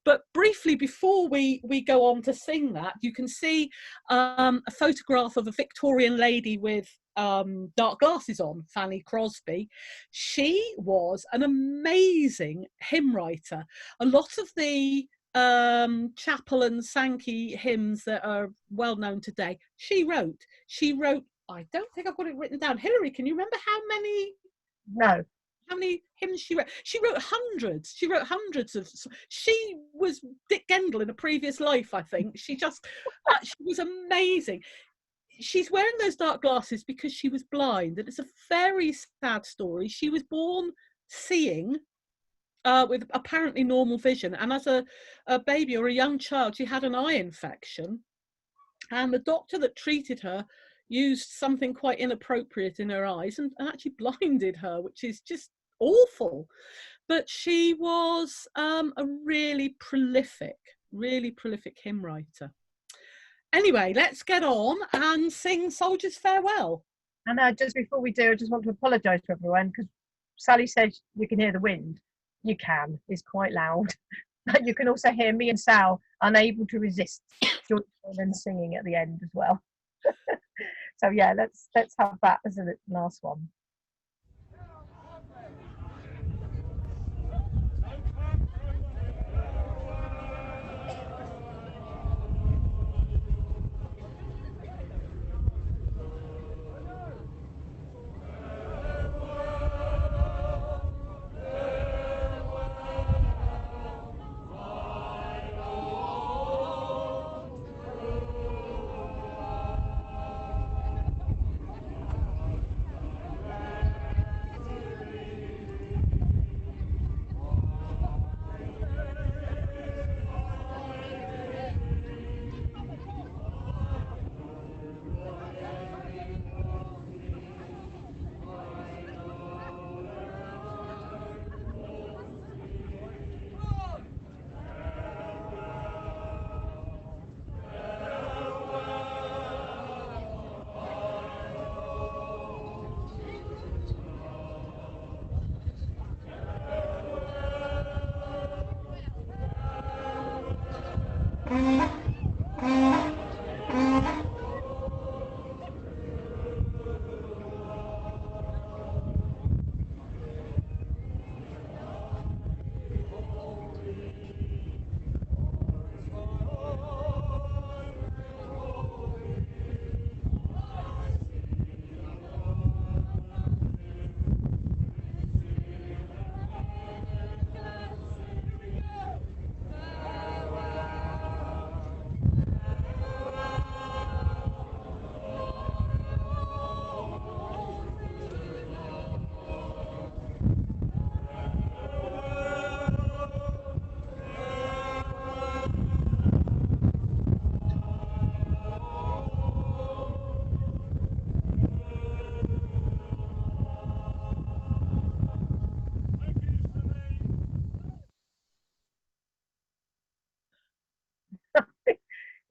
But briefly, before we go on to sing that, you can see a photograph of a Victorian lady with dark glasses on, Fanny Crosby. She was an amazing hymn writer. A lot of the chapel and Sankey hymns that are well known today, she wrote. I don't think I've got it written down. Hilary, can you remember how many? No. How many hymns she wrote? She wrote hundreds. She wrote hundreds of. She was Dick Gendel in a previous life, I think. She was amazing. She's wearing those dark glasses because she was blind, and it's a very sad story. She was born seeing, with apparently normal vision, and as a baby or a young child, she had an eye infection, and the doctor that treated her used something quite inappropriate in her eyes and actually blinded her, which is just awful. But she was a really prolific hymn writer. Anyway, let's get on and sing Soldier's Farewell. And just before we do, I just want to apologise to everyone, because Sally says you can hear the wind. You can. It's quite loud. But you can also hear me and Sal unable to resist joining and singing at the end as well. So yeah, let's have that as the last one.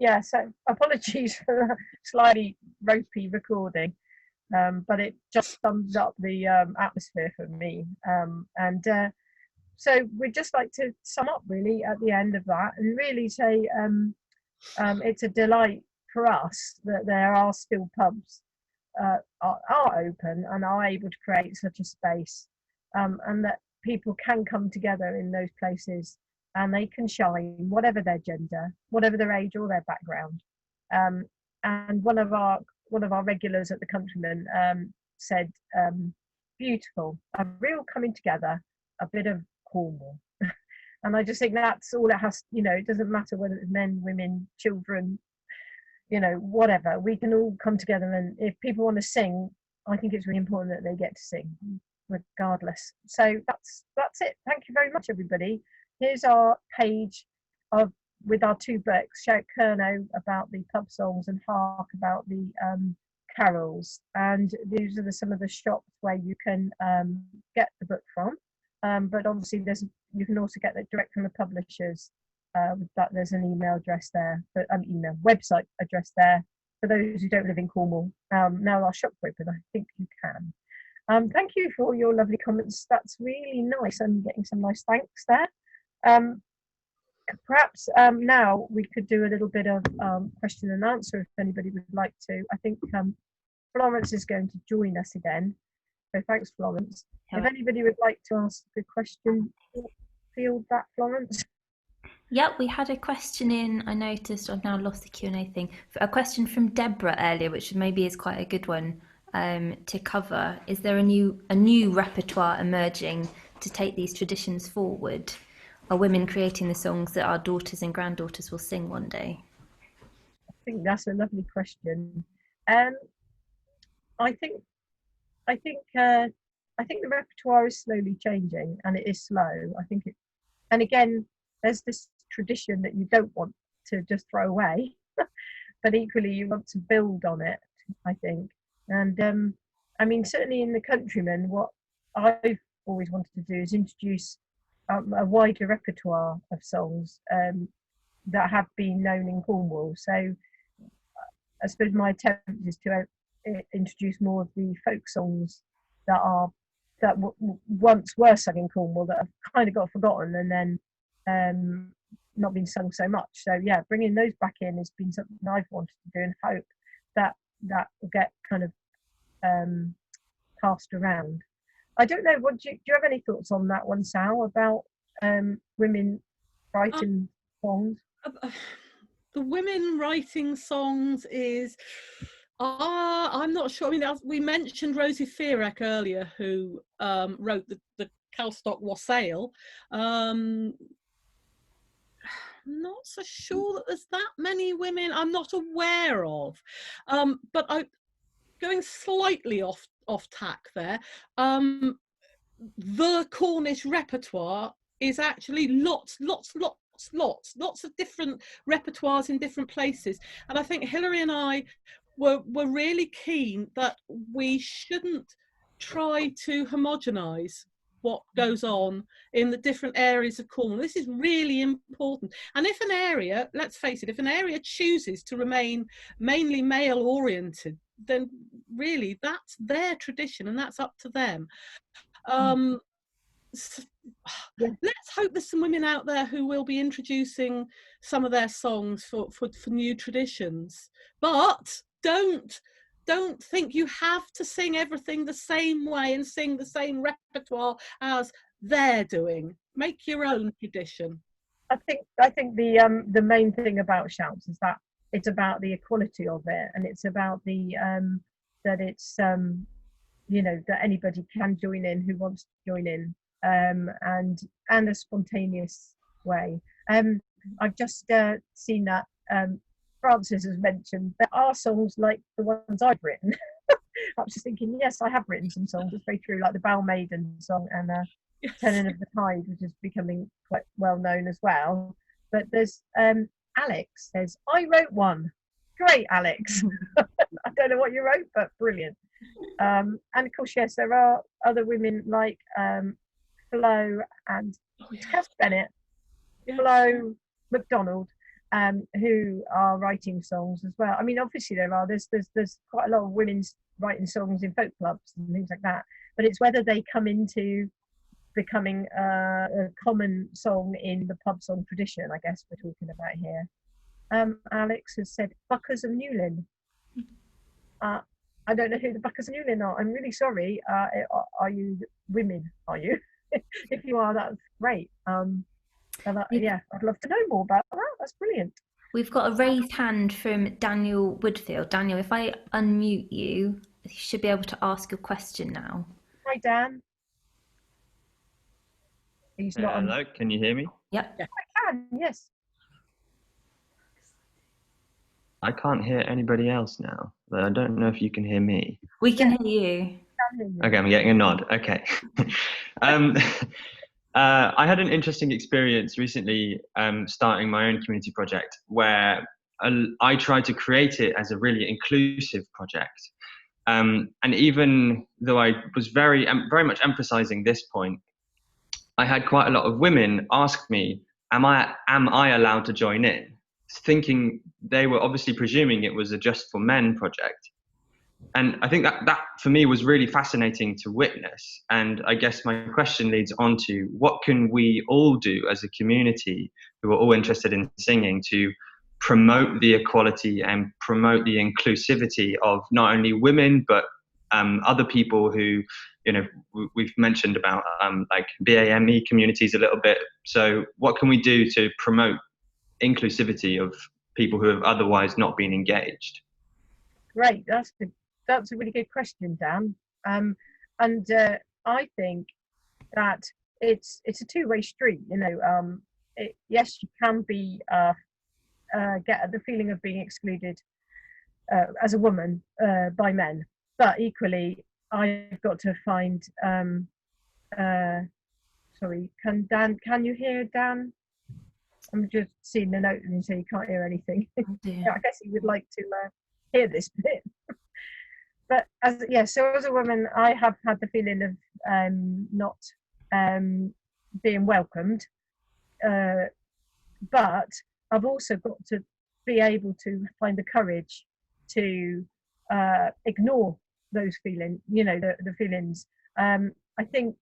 Yeah, so apologies for the slightly ropey recording, but it just sums up the atmosphere for me. So we'd just like to sum up really at the end of that and really say it's a delight for us that there are still pubs are open and are able to create such a space, and that people can come together in those places and they can shine, whatever their gender, whatever their age or their background. And one of our regulars at the Countryman said, beautiful, a real coming together, a bit of Cornwall. And I just think that's all it has, it doesn't matter whether it's men, women, children, whatever, we can all come together. And if people want to sing, I think it's really important that they get to sing regardless. So that's it. Thank you very much, everybody. Here's our page with our two books, Shout Kernow about the pub songs and Hark about the carols. And these are some of the shops where you can get the book from. But obviously you can also get it direct from the publishers. There's an email address there, website address there for those who don't live in Cornwall. Now our shop's open, I think you can. Thank you for all your lovely comments. That's really nice. I'm getting some nice thanks there. Perhaps now we could do a little bit of question and answer if anybody would like to. I think Florence is going to join us again. So thanks, Florence. Hello. If anybody would like to ask a question, field that, Florence. Yep, we had a question in, I noticed, I've now lost the Q&A thing, a question from Deborah earlier, which maybe is quite a good one to cover. Is there a new repertoire emerging to take these traditions forward? Are women creating the songs that our daughters and granddaughters will sing one day? I think that's a lovely question. I think the repertoire is slowly changing, and it is slow. And again, there's this tradition that you don't want to just throw away, but equally you want to build on it, I think. And certainly in the Countryman, what I've always wanted to do is introduce a wider repertoire of songs that have been known in Cornwall. So I suppose my attempt is to introduce more of the folk songs that once were sung in Cornwall that have kind of got forgotten and then not been sung so much. So yeah, bringing those back in has been something I've wanted to do and hope that will get kind of passed around. I don't know. Do you have any thoughts on that one, Sal, about women writing songs? The women writing songs is, I'm not sure. We mentioned Rosie Fearek earlier, who wrote the Cowstock Wassail. I'm not so sure that there's that many women I'm not aware of. But going slightly off tack there, the Cornish repertoire is actually lots of different repertoires in different places, and I think Hilary and I were really keen that we shouldn't try to homogenize what goes on in the different areas of Cornwall. This is really important. And if an area, let's face it, if an area chooses to remain mainly male oriented, then really that's their tradition and that's up to them. let's hope there's some women out there who will be introducing some of their songs for new traditions. But don't think you have to sing everything the same way and sing the same repertoire as they're doing. Make your own tradition. I think the main thing about shouts is that it's about the equality of it, and it's about the that it's that anybody can join in who wants to join in, and a spontaneous way. I've just seen that Francis has mentioned there are songs like the ones I've written. I was just thinking, yes, I have written some songs. It's very true, like the Bow Maiden song and Yes. Turning of the Tide, which is becoming quite well known as well. But there's Alex says, I wrote one. Great, Alex. I don't know what you wrote, but brilliant. And of course, yes, there are other women like Flo and Cass Bennett, Flo McDonald, who are writing songs as well. I mean, obviously there's quite a lot of women writing songs in folk clubs and things like that. But it's whether they come into becoming a common song in the pub song tradition, I guess we're talking about here. Alex has said Buckers of Newlyn. I don't know who the Buckers of Newlyn are. I'm really sorry. Are you women? Are you? If you are, that's great. Yeah, I'd love to know more about that. That's brilliant. We've got a raised hand from Daniel Woodfield. Daniel, if I unmute you, you should be able to ask your question now. Hi, Dan. He's not on. Hello, can you hear me? Yep. I can, yes. I can't hear anybody else now, but I don't know if you can hear me. We can hear you. Okay, I'm getting a nod. Okay. I had an interesting experience recently starting my own community project where I tried to create it as a really inclusive project. And even though I was very much emphasizing this point, I had quite a lot of women ask me, am I allowed to join in? Thinking they were obviously presuming it was a Just for Men project. And I think that for me was really fascinating to witness. And I guess my question leads on to what can we all do as a community who are all interested in singing to promote the equality and promote the inclusivity of not only women, but other people who, we've mentioned about like BAME communities a little bit. So what can we do to promote inclusivity of people who have otherwise not been engaged? Great, that's a really good question, Dan. I think that it's a two-way street. Yes, you can be get the feeling of being excluded as a woman by men, but equally I've got to find. Sorry, can you hear Dan? I'm just seeing the note and so you can't hear anything. Yeah, I guess he would like to hear this bit. But so as a woman, I have had the feeling of not being welcomed. But I've also got to be able to find the courage to ignore those feelings, the feelings. I think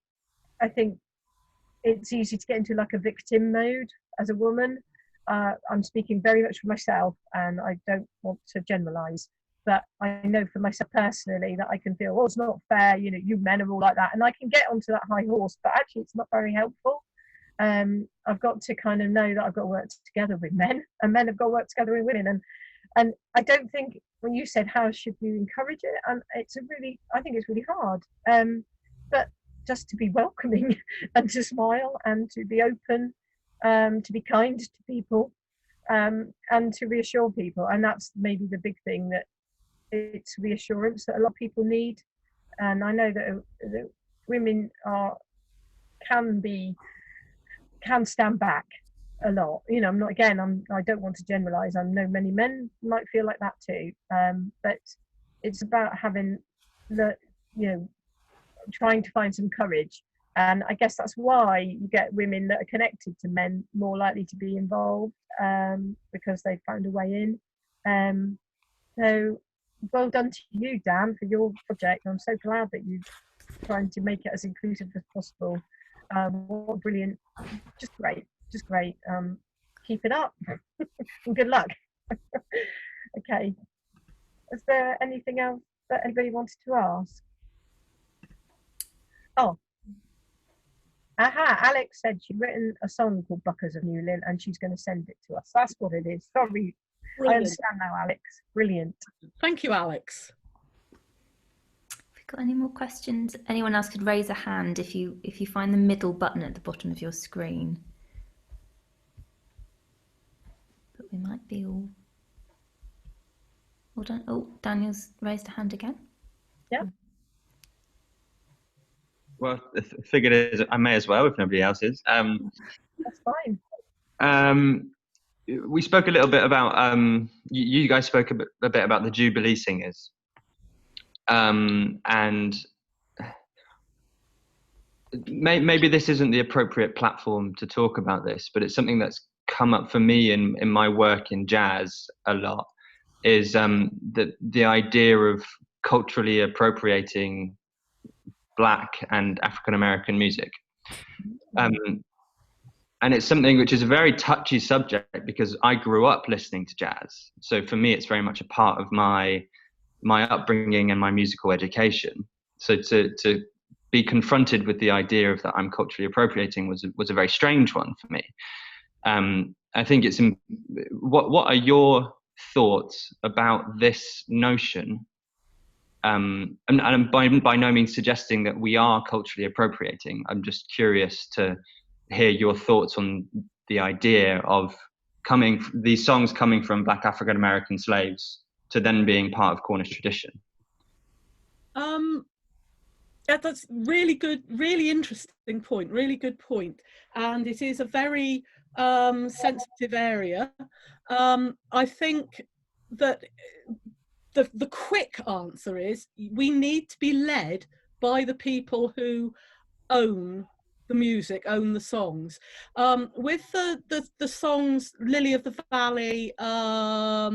it's easy to get into like a victim mode as a woman. I'm speaking very much for myself, and I don't want to generalize, but I know for myself personally that I can feel, it's not fair, you men are all like that, and I can get onto that high horse, but actually it's not very helpful. I've got to kind of know that I've got to work together with men, and men have got to work together with women, and I don't think, when you said how should you encourage it, and I think it's really hard, but just to be welcoming and to smile and to be open, to be kind to people, and to reassure people. And that's maybe the big thing, that it's reassurance that a lot of people need. And I know that women can stand back a lot. I don't want to generalize. I know many men might feel like that too, but it's about having trying to find some courage. And I guess that's why you get women that are connected to men more likely to be involved, because they found a way in. So well done to you, Dan, for your project. I'm so glad that you're trying to make it as inclusive as possible. What brilliant, just great, just great. Keep it up and good luck. Okay, is there anything else that anybody wanted to ask? Oh, aha, Alex said she'd written a song called Buckers of Newlyn and she's going to send it to us. That's what it is. Sorry, Brilliant. I understand now, Alex. Brilliant. Thank you, Alex. Have we got any more questions? Anyone else could raise a hand if you find the middle button at the bottom of your screen. But we might be all done. Oh, Daniel's raised a hand again. Yeah. Well, I figured I may as well if nobody else is. That's fine. We spoke a little bit about, you guys spoke a bit about the Jubilee singers. And maybe this isn't the appropriate platform to talk about this, but it's something that's come up for me in my work in jazz a lot, is the idea of culturally appropriating Black and African American music. And it's something which is a very touchy subject because I grew up listening to jazz. So for me, it's very much a part of my upbringing and my musical education. So to be confronted with the idea of that I'm culturally appropriating was a very strange one for me. I think it's what are your thoughts about this notion? And I'm by no means suggesting that we are culturally appropriating. I'm just curious to hear your thoughts on the idea of these songs coming from Black African American slaves to then being part of Cornish tradition. Yeah, that's really good, really interesting point, really good point. And it is a very sensitive area. I think that the quick answer is we need to be led by the people who own the music, own the songs. With the songs Lily of the Valley, I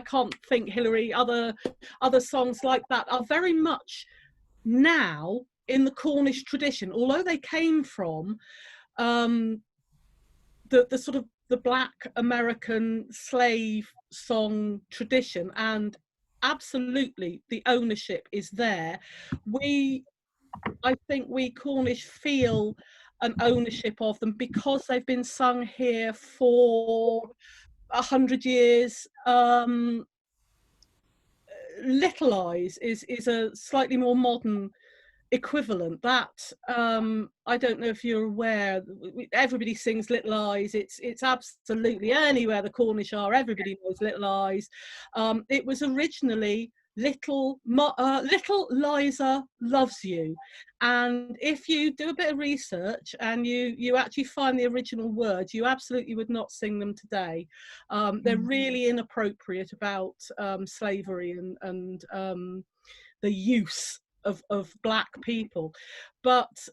can't think, Hilary, other songs like that are very much now in the Cornish tradition, although they came from the sort of the Black American slave song tradition, and absolutely the ownership is there. I think we Cornish feel an ownership of them because they've been sung here for 100 years. Little Eyes is a slightly more modern equivalent. That I don't know if you're aware, everybody sings Little Eyes. It's absolutely anywhere the Cornish are, everybody knows Little Eyes. It was originally Little Liza Loves You, and if you do a bit of research and you actually find the original words, you absolutely would not sing them today. They're really inappropriate about slavery and the use of Black people, but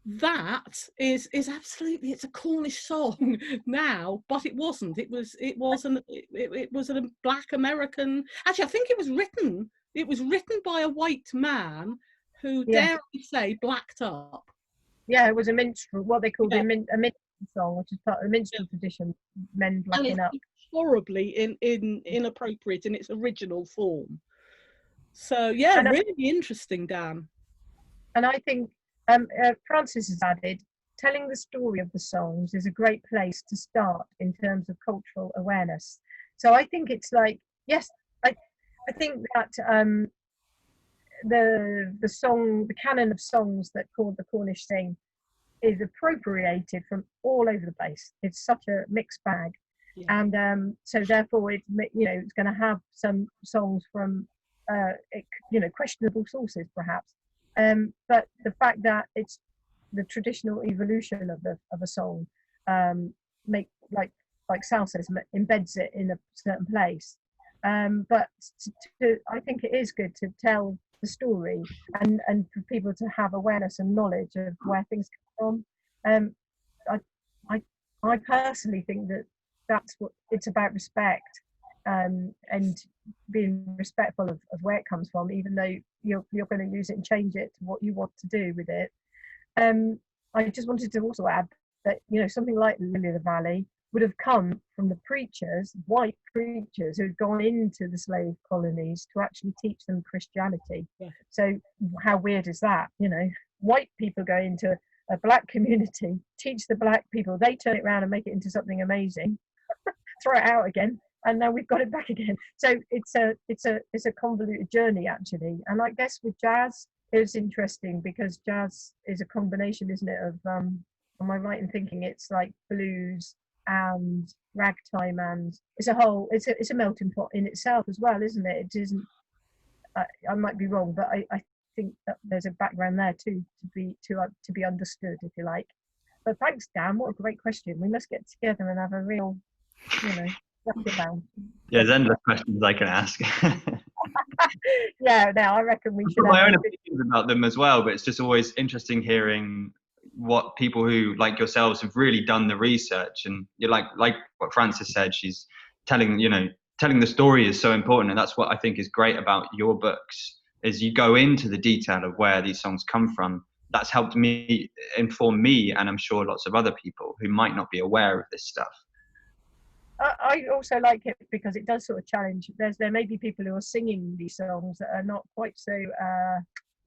that is absolutely, it's a Cornish song now, but it wasn't. It was a Black American. Actually, I think it was written by a white man who, dare I say, blacked up. Yeah, it was a minstrel, what they called a minstrel song, which is part of the minstrel tradition, men blacking up. Horribly inappropriate in its original form. So yeah, and really interesting, Dan. And I think Francis has added, telling the story of the songs is a great place to start in terms of cultural awareness. So I think it's like, yes, I think that the song, the canon of songs that called the Cornish sing is appropriated from all over the place. It's such a mixed bag. Yeah. And so therefore it's going to have some songs from questionable sources perhaps, but the fact that it's the traditional evolution of a song, like Sal says, embeds it in a certain place, but I think it is good to tell the story and for people to have awareness and knowledge of where things come from. I personally think that that's what it's about, respect, and being respectful of where it comes from, even though you're going to use it and change it to what you want to do with it. I just wanted to also add that, you know, something like Lily of the Valley would have come from the preachers, white preachers, who had gone into the slave colonies to actually teach them Christianity. Yeah. So how weird is that? You know, white people go into a black community, teach the black people, they turn it around and make it into something amazing, throw it out again, and now we've got it back again. So it's a convoluted journey, actually. And I guess with jazz, it's interesting because jazz is a combination, isn't it, of am I right in thinking it's like blues and ragtime, and it's a melting pot in itself as well, isn't it? It isn't, I might be wrong, but I think that there's a background there too to be understood, if you like. But thanks, Dan, what a great question. We must get together and have a real, you know, wrap it down. Yeah, there's endless questions I can ask. Yeah, no, I reckon we should my have own opinions about them as well, but it's just always interesting hearing what people who, like yourselves, have really done the research. And you're like what Frances said, she's telling the story is so important, and that's what I think is great about your books, is you go into the detail of where these songs come from. That's helped me inform me, and I'm sure lots of other people who might not be aware of this stuff. I also like it because it does sort of challenge. There may be people who are singing these songs that are not quite so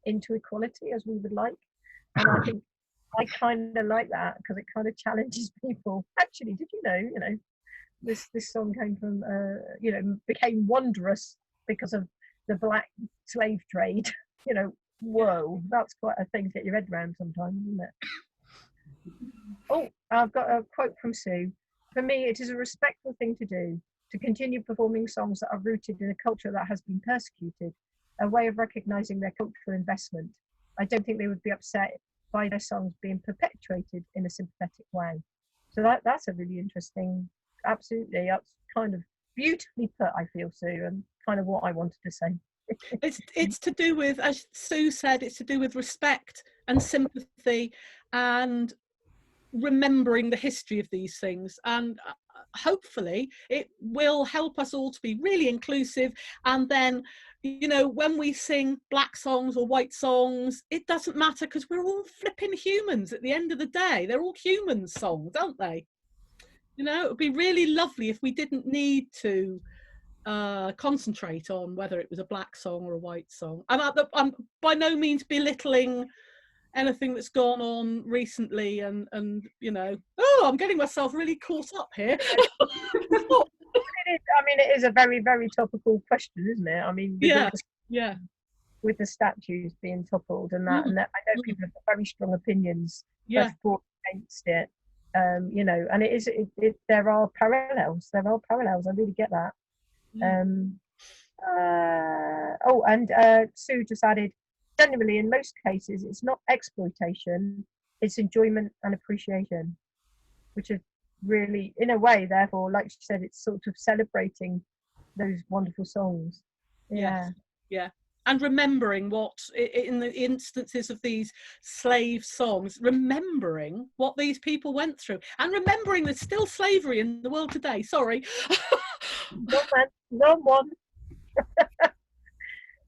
into equality as we would like, and I think I kind of like that because it kind of challenges people. Actually, did you know this song came from became wondrous because of the black slave trade. You know, whoa, that's quite a thing to get your head around sometimes, isn't it? Oh, I've got a quote from Sue. For me, it is a respectful thing to do, to continue performing songs that are rooted in a culture that has been persecuted, a way of recognising their cultural investment. I don't think they would be upset by their songs being perpetuated in a sympathetic way. So that's a really interesting, absolutely, that's kind of beautifully put, I feel, Sue, and kind of what I wanted to say. It's to do with, as Sue said, it's to do with respect and sympathy and remembering the history of these things, and hopefully it will help us all to be really inclusive. And then, you know, when we sing black songs or white songs, it doesn't matter because we're all flipping humans at the end of the day. They're all human songs, aren't they? You know, it would be really lovely if we didn't need to concentrate on whether it was a black song or a white song. I'm by no means belittling anything that's gone on recently, and you know, I'm getting myself really caught up here. It is a very, very topical question, isn't it? I mean, with the statues being toppled and that, and that, I know people have very strong opinions for against it. You know, and there are parallels. I really get that. Sue just added, generally, in most cases, it's not exploitation, it's enjoyment and appreciation, which is really, in a way, therefore, like she said, it's sort of celebrating those wonderful songs. Yeah. And remembering what, in the instances of these slave songs, remembering what these people went through, and remembering there's still slavery in the world today. Sorry. No one.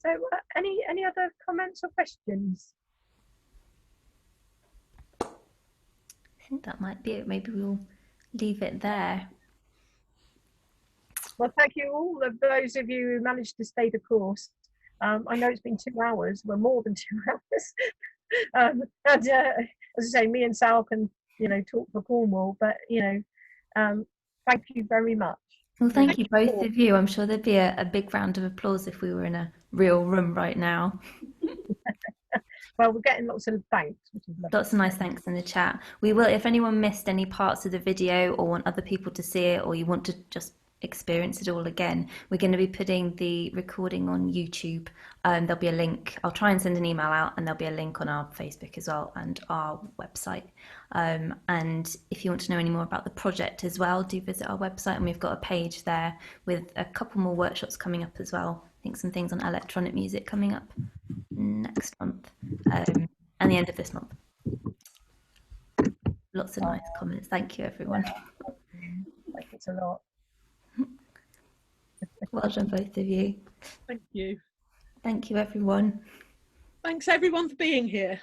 So, any other comments or questions? I think that might be it. Maybe we'll leave it there. Well, thank you all of those of you who managed to stay the course. I know it's been 2 hours, well, more than 2 hours. As I say, me and Sal can, talk for Cornwall, but, thank you very much. Well, thank you, both of you. I'm sure there'd be a big round of applause if we were in a real room right now. Well, we're getting lots of thanks, which is lovely. Lots of nice thanks in the chat. We will, if anyone missed any parts of the video or want other people to see it, or you want to just experience it all again, we're going to be putting the recording on YouTube. There'll be a link. I'll try and send an email out, and there'll be a link on our Facebook as well and our website. And if you want to know any more about the project as well, do visit our website, and we've got a page there with a couple more workshops coming up as well. I think some things on electronic music coming up next month and the end of this month. Lots of nice comments. Thank you, everyone. Thanks a lot. Well done, both of you. Thank you. Thank you, everyone. Thanks, everyone, for being here.